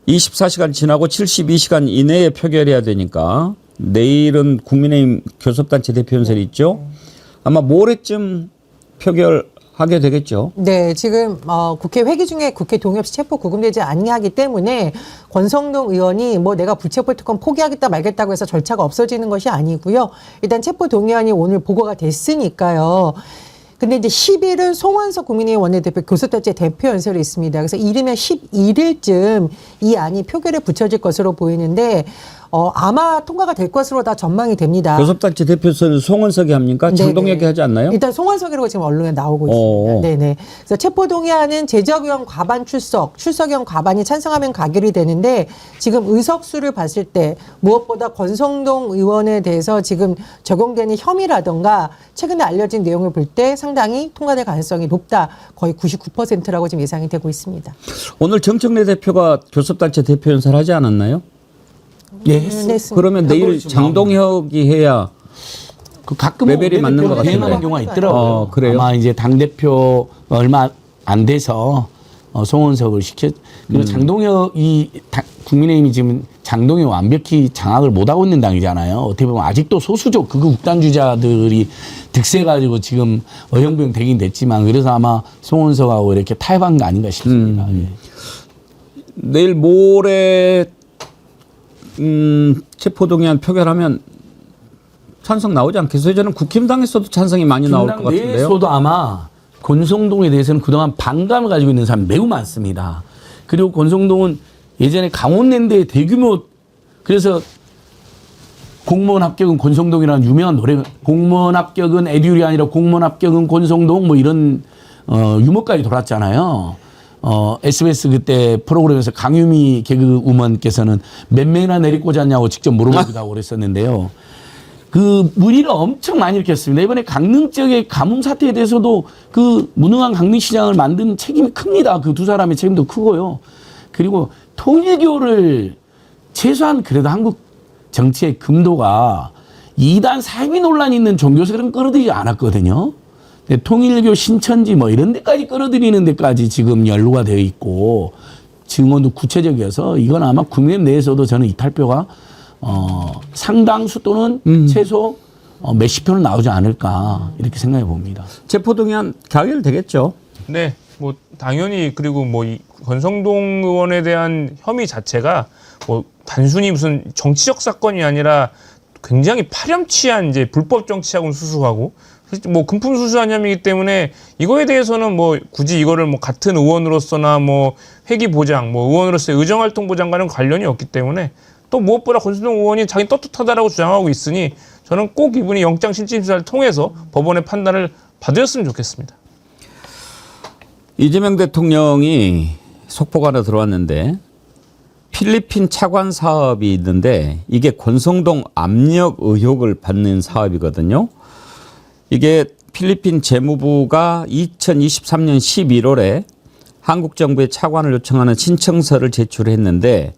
[SPEAKER 4] 24시간 지나고 72시간 이내에 표결해야 되니까 내일은 국민의힘 교섭단체 대표연설이 있죠. 아마 모레쯤 표결하게 되겠죠.
[SPEAKER 5] 네, 지금 국회 회기 중에 국회 동의 없이 체포 구금되지 아니하기 때문에 권성동 의원이 뭐 내가 불체포 특권 포기하겠다 말겠다고 해서 절차가 없어지는 것이 아니고요. 일단 체포 동의안이 오늘 보고가 됐으니까요. 근데 이제 10일은 송원석 국민의힘 원내대표 교섭단체 대표 연설이 있습니다. 그래서 이르면 11일쯤 이 안이 표결에 붙여질 것으로 보이는데 아마 통과가 될 것으로 다 전망이 됩니다.
[SPEAKER 4] 교섭단체 대표는 송원석이 합니까? 장동혁이 하지 않나요?
[SPEAKER 5] 일단 송원석이라고 지금 언론에 나오고 있습니다. 네네. 그래서 체포동의안은 제적의원 과반 출석의원 과반이 찬성하면 가결이 되는데 지금 의석수를 봤을 때 무엇보다 권성동 의원에 대해서 지금 적용되는 혐의라든가 최근에 알려진 내용을 볼 때 상당히 통과될 가능성이 높다. 거의 99%라고 지금 예상이 되고 있습니다.
[SPEAKER 4] 오늘 정청래 대표가 교섭단체 대표 연설하지 않았나요?
[SPEAKER 1] 예, 했습니다.
[SPEAKER 4] 그러면 내일 장동혁이 해야
[SPEAKER 1] 그 가끔
[SPEAKER 4] 레벨이 맞는 것 같은데.
[SPEAKER 1] 대응하는 경우가 있더라고요.
[SPEAKER 4] 그래요?
[SPEAKER 1] 아마 이제 당대표 얼마 안 돼서 송원석을 그리고 장동혁이 국민의힘이 지금 장동혁 완벽히 장악을 못하고 있는 당이잖아요. 어떻게 보면 아직도 소수적 극우 극단주의자들이 득세가지고 지금 어영부영 되긴 됐지만 그래서 아마 송원석하고 이렇게 타협한 거 아닌가 싶습니다. 예.
[SPEAKER 4] 내일 모레 체포동의안 표결하면 찬성 나오지 않겠어요? 저는 국힘당에서도 찬성이 많이 나올 것 같은데요.
[SPEAKER 1] 내에서도 아마 권성동에 대해서는 그동안 반감을 가지고 있는 사람이 매우 많습니다. 그리고 권성동은 예전에 강원랜드의 대규모 그래서 공무원 합격은 권성동이라는 유명한 노래, 공무원 합격은 에듀리 아니라 공무원 합격은 권성동 뭐 이런 유머까지 돌았잖아요. SBS 그때 프로그램에서 강유미 개그우먼께서는 몇 명이나 내리꽂았냐고 직접 물어보기도 하고 그랬었는데요. 그 물의를 엄청 많이 일으켰습니다. 이번에 강릉 지역의 가뭄 사태에 대해서도 그 무능한 강릉시장을 만든 책임이 큽니다. 그 두 사람의 책임도 크고요. 그리고 통일교를 최소한 그래도 한국 정치의 금도가 이단 사이비 논란이 있는 종교세력은 끌어들이지 않았거든요. 근데 통일교 신천지 뭐 이런 데까지 끌어들이는 데까지 지금 연루가 되어 있고 증언도 구체적이어서 이건 아마 국민 내에서도 저는 이탈표가 상당수 또는 최소 몇십 표는 나오지 않을까 이렇게 생각해 봅니다.
[SPEAKER 4] 체포동의안 가결되겠죠.
[SPEAKER 2] 네, 뭐 당연히 그리고 뭐 이 권성동 의원에 대한 혐의 자체가 뭐 단순히 무슨 정치적 사건이 아니라 굉장히 파렴치한 이제 불법 정치하고는 수수하고 뭐 금품수수한 혐의이기 때문에 이거에 대해서는 뭐 굳이 이거를 뭐 같은 의원으로서나 뭐 회기 보장, 뭐 의원으로서의 의정활동 보장과는 관련이 없기 때문에 또 무엇보다 권성동 의원이 자기 떳떳하다라고 주장하고 있으니 저는 꼭 이분이 영장실질심사를 통해서 법원의 판단을 받으셨으면 좋겠습니다.
[SPEAKER 4] 이재명 대통령이 속보가 하나 들어왔는데 필리핀 차관 사업이 있는데 이게 권성동 압력 의혹을 받는 사업이거든요. 이게 필리핀 재무부가 2023년 11월에 한국 정부에 차관을 요청하는 신청서를 제출했는데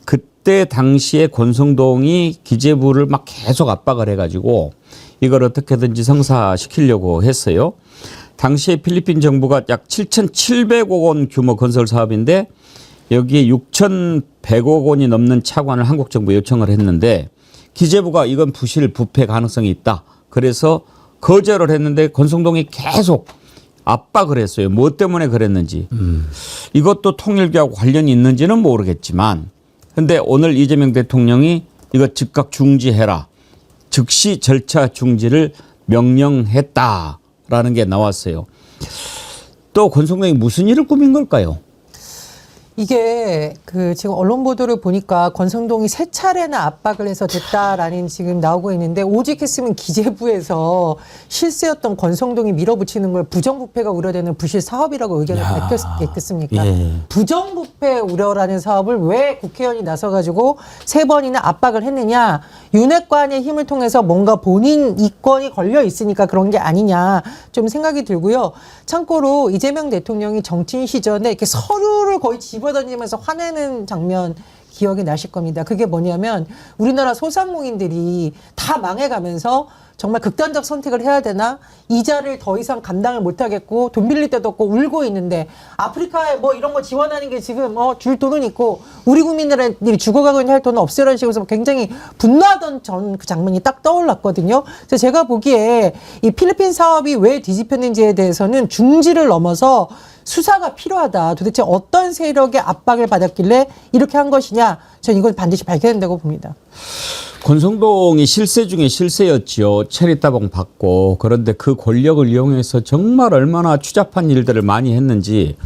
[SPEAKER 4] 그때 당시에 권성동이 기재부를 막 계속 압박을 해가지고 이걸 어떻게든지 성사시키려고 했어요. 당시에 필리핀 정부가 약 7,700억 원 규모 건설 사업인데 여기에 6,100억 원이 넘는 차관을 한국 정부에 요청을 했는데 기재부가 이건 부패 가능성이 있다. 그래서 거절을 했는데 권성동이 계속 압박을 했어요. 뭐 때문에 그랬는지. 이것도 통일교하고 관련이 있는지는 모르겠지만 근데 오늘 이재명 대통령이 이거 즉각 중지해라. 즉시 절차 중지를 명령했다라는 게 나왔어요. 또 권성동이 무슨 일을 꾸민 걸까요?
[SPEAKER 5] 이게 그 지금 언론 보도를 보니까 권성동이 세 차례나 압박을 해서 됐다라는 지금 나오고 있는데 오직 했으면 기재부에서 실세였던 권성동이 밀어붙이는 걸 부정부패가 우려되는 부실 사업이라고 의견을 밝혔겠습니까?
[SPEAKER 1] 예.
[SPEAKER 5] 부정부패 우려라는 사업을 왜 국회의원이 나서가지고 세 번이나 압박을 했느냐? 윤핵관의 힘을 통해서 뭔가 본인 이권이 걸려 있으니까 그런 게 아니냐 좀 생각이 들고요. 참고로 이재명 대통령이 정치인 시절에 이렇게 서류를 거의 집어던지면서 화내는 장면 기억이 나실 겁니다. 그게 뭐냐면 우리나라 소상공인들이 다 망해가면서 정말 극단적 선택을 해야 되나? 이자를 더 이상 감당을 못하겠고 돈 빌릴 데도 없고 울고 있는데 아프리카에 뭐 이런 거 지원하는 게 지금 줄 돈은 있고 우리 국민들이 죽어가고 있는 할 돈은 없애라는 식으로 굉장히 분노하던 그 장면이 딱 떠올랐거든요. 그래서 제가 보기에 이 필리핀 사업이 왜 뒤집혔는지에 대해서는 중지를 넘어서 수사가 필요하다. 도대체 어떤 세력의 압박을 받았길래 이렇게 한 것이냐. 저는 이건 반드시 밝혀야 된다고 봅니다.
[SPEAKER 4] 권성동이 실세 중에 실세였지요. 체리따봉 받고. 그런데 그 권력을 이용해서 정말 얼마나 추잡한 일들을 많이 했는지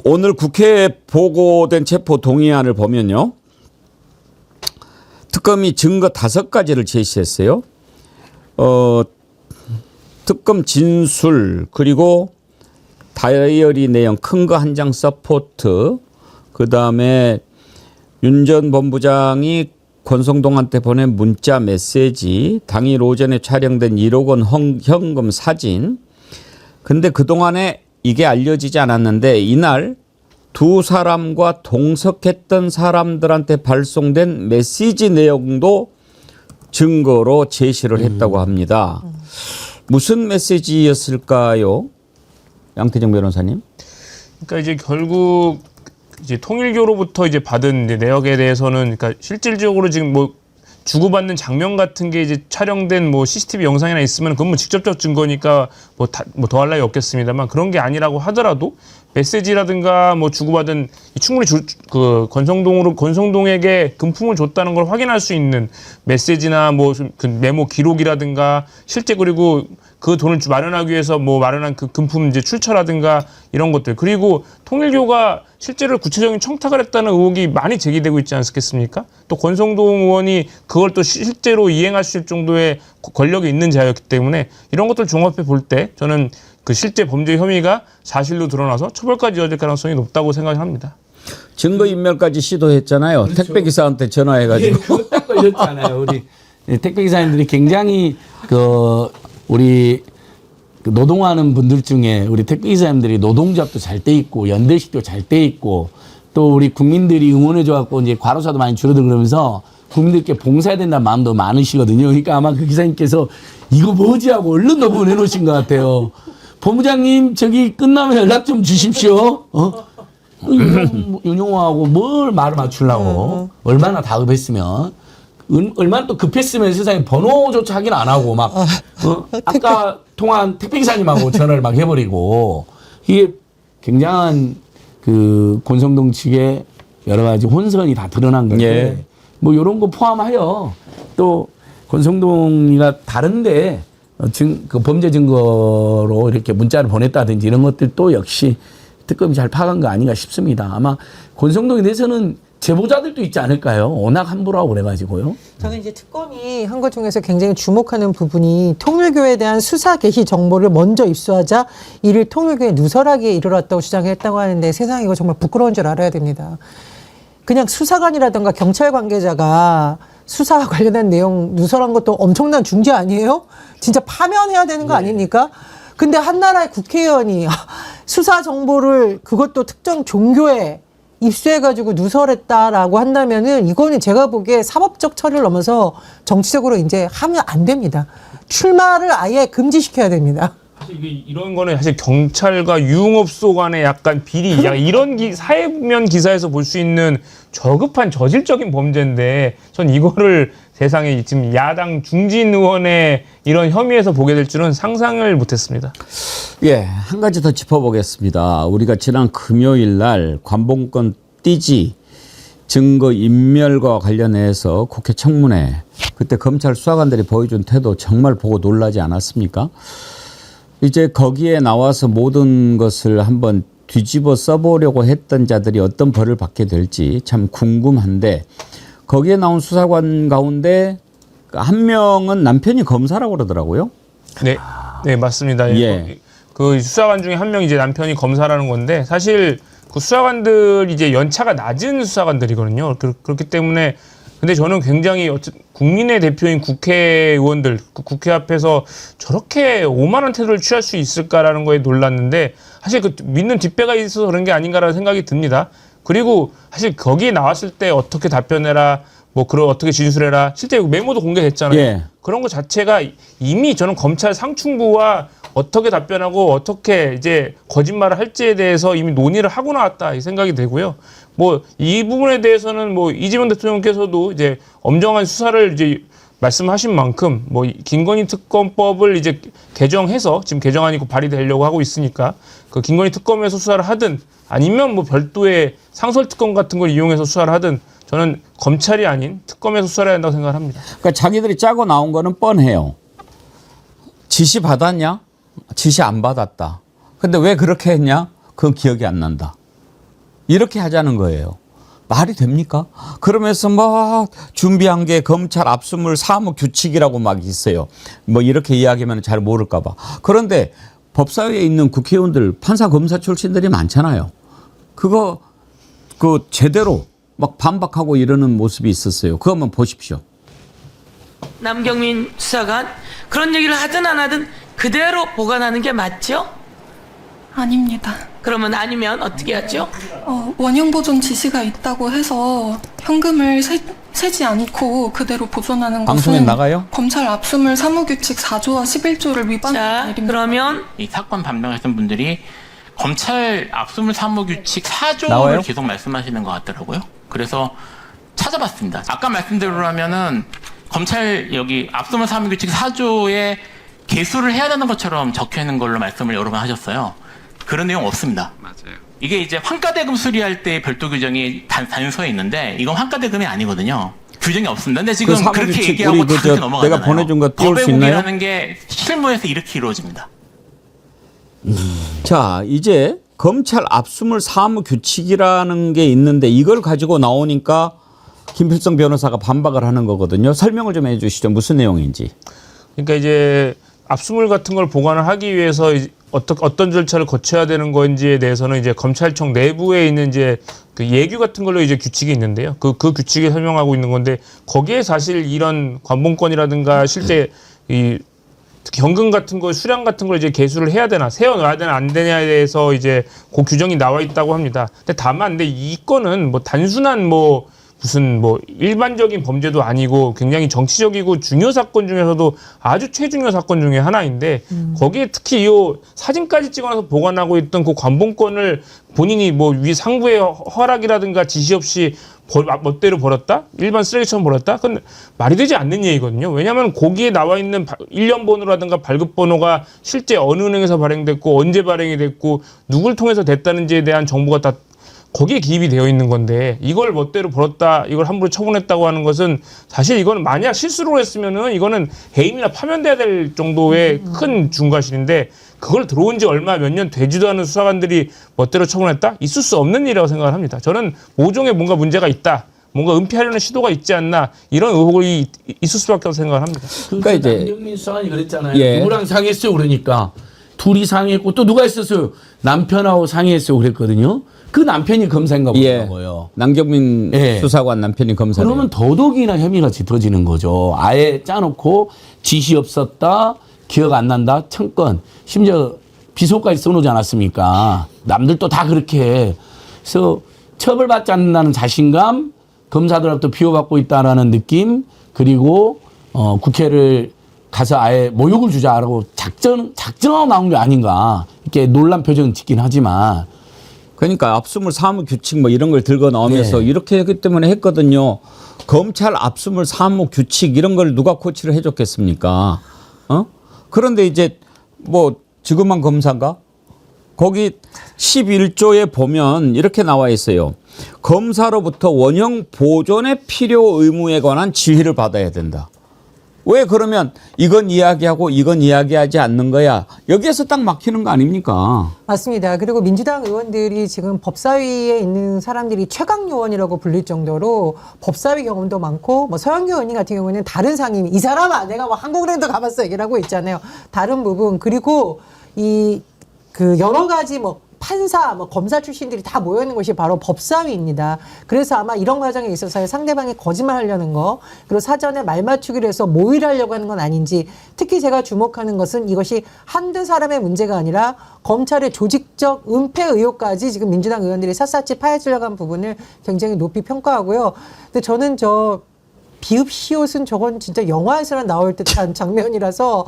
[SPEAKER 4] 오늘 국회에 보고된 체포 동의안을 보면요. 특검이 증거 5가지를 제시했어요. 특검 진술 그리고 다이어리 내용 큰 거 한 장 서포트 그다음에 윤 전 본부장이 권성동한테 보낸 문자 메시지 당일 오전에 촬영된 1억 원 현금 사진 근데 그동안에 이게 알려지지 않았는데 이날 두 사람과 동석했던 사람들한테 발송된 메시지 내용도 증거로 제시를 했다고 합니다. 무슨 메시지였을까요? 양태정 변호사님.
[SPEAKER 2] 그러니까 이제 결국 이제 통일교로부터 이제 받은 이제 내역에 대해서는 그러니까 실질적으로 지금 뭐 주고받는 장면 같은 게 이제 촬영된 뭐 CCTV 영상이나 있으면 그건 뭐 직접적 증거니까 뭐 더할 나위 없겠습니다만 그런 게 아니라고 하더라도 메시지라든가 뭐 주고받은 충분히 그 권성동에게 금품을 줬다는 걸 확인할 수 있는 메시지나 뭐 그 메모 기록이라든가 실제 그리고 그 돈을 마련하기 위해서 뭐 마련한 그 금품 이제 출처라든가 이런 것들, 그리고 통일교가 실제로 구체적인 청탁을 했다는 의혹이 많이 제기되고 있지 않겠습니까? 또 권성동 의원이 그걸 또 실제로 이행할 수 있을 정도의 권력이 있는 자였기 때문에 이런 것들 종합해 볼 때 저는 그 실제 범죄 혐의가 사실로 드러나서 처벌까지 이어질 가능성이 높다고 생각합니다.
[SPEAKER 4] 증거인멸까지 시도했잖아요.
[SPEAKER 1] 그렇죠.
[SPEAKER 4] 택배기사한테 전화해가지고.
[SPEAKER 1] 그거 딱 걸렸잖아요. 우리 택배기사님들이 굉장히 우리 노동하는 분들 중에 우리 택배기사님들이 노동조합도 잘 돼 있고 연대식도 잘 돼 있고 또 우리 국민들이 응원해줘갖고 이제 과로사도 많이 줄어들고 그러면서 국민들께 봉사해야 된다는 마음도 많으시거든요. 그러니까 아마 그 기사님께서 이거 뭐지 하고 얼른 더 보내놓으신 것 같아요. 본부장님 저기 끝나면 연락 좀 주십시오. 윤용호하고 뭘 말을 맞추려고 얼마나 다급했으면 얼마나 또 급했으면 세상에 번호조차 확인 안 하고 막 아까 통화한 택배기사님하고 전화를 막 해버리고 이게 굉장한 그 권성동 측의 여러 가지 혼선이 다 드러난 건데
[SPEAKER 4] 예.
[SPEAKER 1] 뭐 이런 거 포함하여 또 권성동이가 다른데 그 범죄 증거로 이렇게 문자를 보냈다든지 이런 것들도 역시 특검이 잘 파악한 거 아닌가 싶습니다. 아마 권성동에 대해서는 제보자들도 있지 않을까요? 워낙 함부로 하고 그래가지고요.
[SPEAKER 5] 저는 이제 특검이 한 것 중에서 굉장히 주목하는 부분이 통일교에 대한 수사 개시 정보를 먼저 입수하자 이를 통일교에 누설하기에 이르렀다고 주장했다고 하는데 세상에 이거 정말 부끄러운 줄 알아야 됩니다. 그냥 수사관이라든가 경찰 관계자가 수사와 관련한 내용 누설한 것도 엄청난 중죄 아니에요? 진짜 파면해야 되는 거 아닙니까? 근데 한 나라의 국회의원이 수사 정보를 그것도 특정 종교에 입수해가지고 누설했다라고 한다면은 이거는 제가 보기에 사법적 처리를 넘어서 정치적으로 이제 하면 안 됩니다. 출마를 아예 금지시켜야 됩니다.
[SPEAKER 2] 사실 이런 거는 사실 경찰과 유흥업소 간의 약간 비리, 이런 사회면 기사에서 볼 수 있는 저급한 저질적인 범죄인데 전 이거를 세상에 지금 야당 중진 의원의 이런 혐의에서 보게 될 줄은 상상을 못했습니다.
[SPEAKER 4] 예, 한 가지 더 짚어보겠습니다. 우리가 지난 금요일 날 관봉권 띠지 증거 인멸과 관련해서 국회 청문회 그때 검찰 수사관들이 보여준 태도 정말 보고 놀라지 않았습니까? 이제 거기에 나와서 모든 것을 한번 뒤집어 써보려고 했던 자들이 어떤 벌을 받게 될지 참 궁금한데 거기에 나온 수사관 가운데 한 명은 남편이 검사라고 그러더라고요.
[SPEAKER 2] 네, 맞습니다.
[SPEAKER 4] 예.
[SPEAKER 2] 그 수사관 중에 한 명 이제 남편이 검사라는 건데 사실 그 수사관들 이제 연차가 낮은 수사관들이거든요. 그렇기 때문에 근데 저는 굉장히 국민의 대표인 국회의원들, 국회 앞에서 저렇게 오만한 태도를 취할 수 있을까라는 거에 놀랐는데 사실 그 믿는 뒷배가 있어서 그런 게 아닌가라는 생각이 듭니다. 그리고 사실 거기에 나왔을 때 어떻게 답변해라, 뭐 그런 어떻게 진술해라, 실제 메모도 공개됐잖아요.
[SPEAKER 4] 예.
[SPEAKER 2] 그런 거 자체가 이미 저는 검찰 상층부와 어떻게 답변하고 어떻게 이제 거짓말을 할지에 대해서 이미 논의를 하고 나왔다 이 생각이 되고요. 뭐 이 부분에 대해서는 뭐 이재명 대통령께서도 이제 엄정한 수사를 이제 말씀하신 만큼 뭐 김건희 특검법을 이제 개정해서 지금 개정안이 발의되려고 하고 있으니까 그 김건희 특검에서 수사를 하든 아니면 뭐 별도의 상설 특검 같은 걸 이용해서 수사를 하든 저는 검찰이 아닌 특검에서 수사를 해야 한다고 생각을 합니다.
[SPEAKER 4] 그러니까 자기들이 짜고 나온 거는 뻔해요. 지시 받았냐? 지시 안 받았다. 근데 왜 그렇게 했냐? 그건 기억이 안 난다. 이렇게 하자는 거예요. 말이 됩니까? 그러면서 막 준비한 게 검찰 압수물 사무 규칙이라고 막 있어요. 뭐 이렇게 이야기하면 잘 모를까 봐. 그런데 법사위에 있는 국회의원들 판사 검사 출신들이 많잖아요. 그거 그 제대로 막 반박하고 이러는 모습이 있었어요. 그거 한번 보십시오.
[SPEAKER 13] 남경민 수사관 그런 얘기를 하든 안 하든 그대로 보관하는 게 맞죠?
[SPEAKER 14] 아닙니다.
[SPEAKER 13] 그러면 아니면 어떻게 하죠?
[SPEAKER 14] 원형 보존 지시가 있다고 해서 현금을 세지 않고 그대로 보존하는
[SPEAKER 4] 방송에
[SPEAKER 14] 것은
[SPEAKER 4] 나가요?
[SPEAKER 14] 검찰 압수물 사무규칙 4조와 11조를 위반하는 일입니다.
[SPEAKER 13] 그러면
[SPEAKER 15] 이 사건 반박하신 분들이 검찰 압수물 사무규칙 4조를
[SPEAKER 4] 나와요?
[SPEAKER 15] 계속 말씀하시는 것 같더라고요. 그래서 찾아봤습니다. 아까 말씀대로라면은 검찰 여기 압수물 사무규칙 4조에 개수를 해야 되는 것처럼 적혀 있는 걸로 말씀을 여러 번 하셨어요. 그런 내용 없습니다.
[SPEAKER 6] 맞아요.
[SPEAKER 15] 이게 이제 환가대금 수리할 때 별도 규정이 단서에 있는데 이건 환가대금이 아니거든요. 규정이 없습니다. 근데 지금
[SPEAKER 4] 그
[SPEAKER 15] 그렇게
[SPEAKER 4] 사무규칙
[SPEAKER 15] 얘기하고
[SPEAKER 4] 우리
[SPEAKER 15] 그렇게 넘어가잖아요.
[SPEAKER 4] 내가 보내준 거 띄울 수 있나요?
[SPEAKER 15] 법의 국이라는 게 실무에서 이렇게 이루어집니다.
[SPEAKER 4] 자, 이제 검찰 압수물 사무규칙이라는 게 있는데 이걸 가지고 나오니까 김필성 변호사가 반박을 하는 거거든요. 설명을 좀 해주시죠. 무슨 내용인지.
[SPEAKER 2] 그러니까 이제 압수물 같은 걸 보관을 하기 위해서 어떤 절차를 거쳐야 되는 건지에 대해서는 이제 검찰청 내부에 있는 이제 그 예규 같은 걸로 이제 규칙이 있는데요. 그 규칙이 설명하고 있는 건데 거기에 사실 이런 관봉권이라든가 실제 이 특히 현금 같은 거, 수량 같은 걸 이제 개수를 해야 되나, 세워놔야 되나 안 되냐에 대해서 이제 그 규정이 나와 있다고 합니다. 근데 다만, 근데 이 건은 뭐 단순한 뭐 무슨 뭐 일반적인 범죄도 아니고 굉장히 정치적이고 중요 사건 중에서도 아주 최중요 사건 중에 하나인데 거기에 특히 이 사진까지 찍어놔서 보관하고 있던 그 관봉권을 본인이 뭐 위 상부의 허락이라든가 지시 없이 멋대로 버렸다? 일반 쓰레기처럼 버렸다? 그건 말이 되지 않는 얘기거든요. 왜냐하면 거기에 나와 있는 일련 번호라든가 발급 번호가 실제 어느 은행에서 발행됐고 언제 발행이 됐고 누굴 통해서 됐다는지에 대한 정보가 다 거기에 기입이 되어 있는 건데 이걸 멋대로 벌었다, 이걸 함부로 처분했다고 하는 것은 사실 이거는 만약 실수로 했으면은 이거는 해임이나 파면돼야 될 정도의 큰 중과실인데 그걸 들어온 지 얼마 몇 년 되지도 않은 수사관들이 멋대로 처분했다? 있을 수 없는 일이라고 생각을 합니다. 저는 모종에 뭔가 문제가 있다. 뭔가 은폐하려는 시도가 있지 않나 이런 의혹이 있을 수밖에 없다고 생각을 합니다.
[SPEAKER 1] 그러니까 이제 남경민 수사관이 그랬잖아요. 누구랑 상의했어요 그러니까 둘이 상의했고 또 누가 했었어요? 남편하고 상의했어요 그랬거든요. 그 남편이 검사인가 보더라고요.
[SPEAKER 4] 남경민 수사관 남편이 검사예요.
[SPEAKER 1] 그러면 더더욱이나 혐의가 짙어지는 거죠. 아예 짜놓고 지시 없었다, 기억 안 난다, 청건, 심지어 비속까지 써놓지 않았습니까? 남들도 다 그렇게 해. 그래서 처벌받지 않는다는 자신감, 검사들로부터 비호받고 있다라는 느낌, 그리고 국회를 가서 아예 모욕을 주자라고 작정하고 나온 게 아닌가. 이렇게 놀란 표정은 짓긴 하지만.
[SPEAKER 4] 그러니까 압수물 사무규칙 뭐 이런 걸 들고 나오면서 이렇게 했기 때문에 했거든요. 검찰 압수물 사무규칙 이런 걸 누가 코치를 해줬겠습니까? 그런데 이제 뭐 지금만 검사인가? 거기 11조에 보면 이렇게 나와 있어요. 검사로부터 원형 보존의 필요 의무에 관한 지휘를 받아야 된다. 왜 그러면 이건 이야기하고 이건 이야기하지 않는 거야. 여기에서 딱 막히는 거 아닙니까?
[SPEAKER 5] 맞습니다. 그리고 민주당 의원들이 지금 법사위에 있는 사람들이 최강 요원이라고 불릴 정도로 법사위 경험도 많고 뭐 서영교 의원님 같은 경우는 다른 상임 이 사람아 내가 뭐 한국은행도 가봤어 얘기를 하고 있잖아요. 다른 부분 그리고 그 여러 가지 뭐 판사, 뭐 검사 출신들이 다 모여 있는 곳이 바로 법사위입니다. 그래서 아마 이런 과정에 있어서 상대방이 거짓말하려는 거, 그리고 사전에 말 맞추기로 해서 모의하려고 하는 건 아닌지, 특히 제가 주목하는 것은 이것이 한두 사람의 문제가 아니라 검찰의 조직적 은폐 의혹까지 지금 민주당 의원들이 샅샅이 파헤치려고 한 부분을 굉장히 높이 평가하고요. 근데 저는 비읍시옷은 저건 진짜 영화에서나 나올 듯한 장면이라서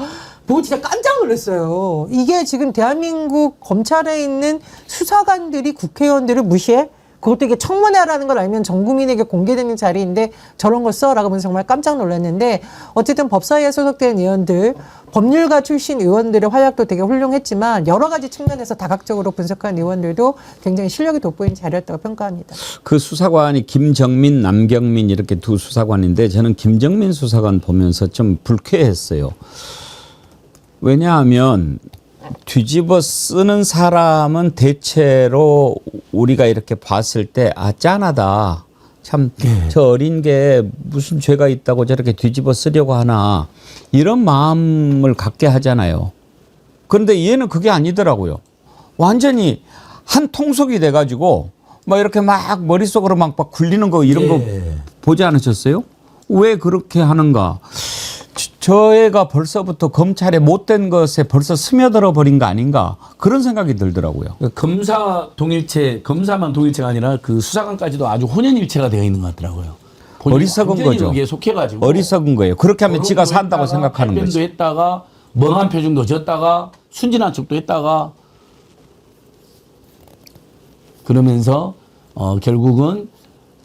[SPEAKER 5] 보고 진짜 깜짝 놀랐어요. 이게 지금 대한민국 검찰에 있는 수사관들이 국회의원들을 무시해? 그것도 이게 청문회라는 걸 알면 전 국민에게 공개되는 자리인데 저런 걸 써라고 하면서 정말 깜짝 놀랐는데 어쨌든 법사위에 소속된 의원들, 법률가 출신 의원들의 활약도 되게 훌륭했지만 여러 가지 측면에서 다각적으로 분석한 의원들도 굉장히 실력이 돋보이는 자리였다고 평가합니다.
[SPEAKER 4] 그 수사관이 김정민, 남경민 이렇게 두 수사관인데 저는 김정민 수사관 보면서 좀 불쾌했어요. 왜냐하면 뒤집어 쓰는 사람은 대체로 우리가 이렇게 봤을 때 짠하다. 참 저 어린 게 무슨 죄가 있다고 저렇게 뒤집어 쓰려고 하나 이런 마음을 갖게 하잖아요. 그런데 얘는 그게 아니더라고요. 완전히 한 통속이 돼가지고 막 이렇게 막 머릿속으로 막 굴리는 거 이런 거 보지 않으셨어요? 왜 그렇게 하는가? 저 애가 벌써부터 검찰의 못된 것에 벌써 스며들어 버린 거 아닌가 그런 생각이 들더라고요.
[SPEAKER 1] 검사만 동일체가 아니라 그 수사관까지도 아주 혼연일체가 되어 있는 것 같더라고요.
[SPEAKER 4] 어리석은 거죠.
[SPEAKER 1] 여기에 속해가지고
[SPEAKER 4] 어리석은 거예요. 그렇게 하면 지가 산다고 생각하는 거죠.
[SPEAKER 1] 답변도 했다가 멍한 표정도 졌다가 순진한 척도 했다가 그러면서 결국은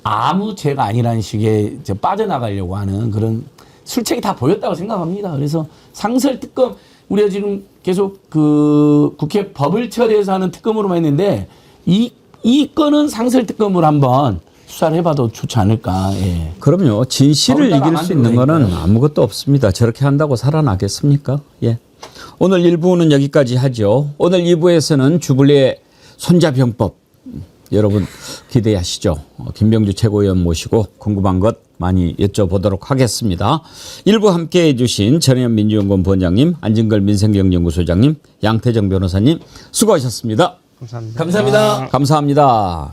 [SPEAKER 1] 아무 죄가 아니라는 식의 빠져나가려고 하는 그런 술책이 다 보였다고 생각합니다. 그래서 상설특검 우리가 지금 계속 그 국회 법을 처리해서 하는 특검으로만 했는데 이 건은 상설특검으로 한번 수사를 해봐도 좋지 않을까. 예.
[SPEAKER 4] 그럼요. 진실을
[SPEAKER 1] 바로
[SPEAKER 4] 이길
[SPEAKER 1] 따라
[SPEAKER 4] 수 있는 거는
[SPEAKER 1] 만들어내니까요.
[SPEAKER 4] 아무것도 없습니다. 저렇게 한다고 살아나겠습니까? 예. 오늘 1부는 여기까지 하죠. 오늘 2부에서는 주블리의 손자병법 여러분 기대하시죠. 김병주 최고위원 모시고 궁금한 것 많이 여쭤보도록 하겠습니다. 1부 함께해 주신 전혜연 민주연구원 본장님, 안진걸 민생경연구소장님, 양태정 변호사님 수고하셨습니다.
[SPEAKER 2] 감사합니다.
[SPEAKER 4] 감사합니다. 감사합니다.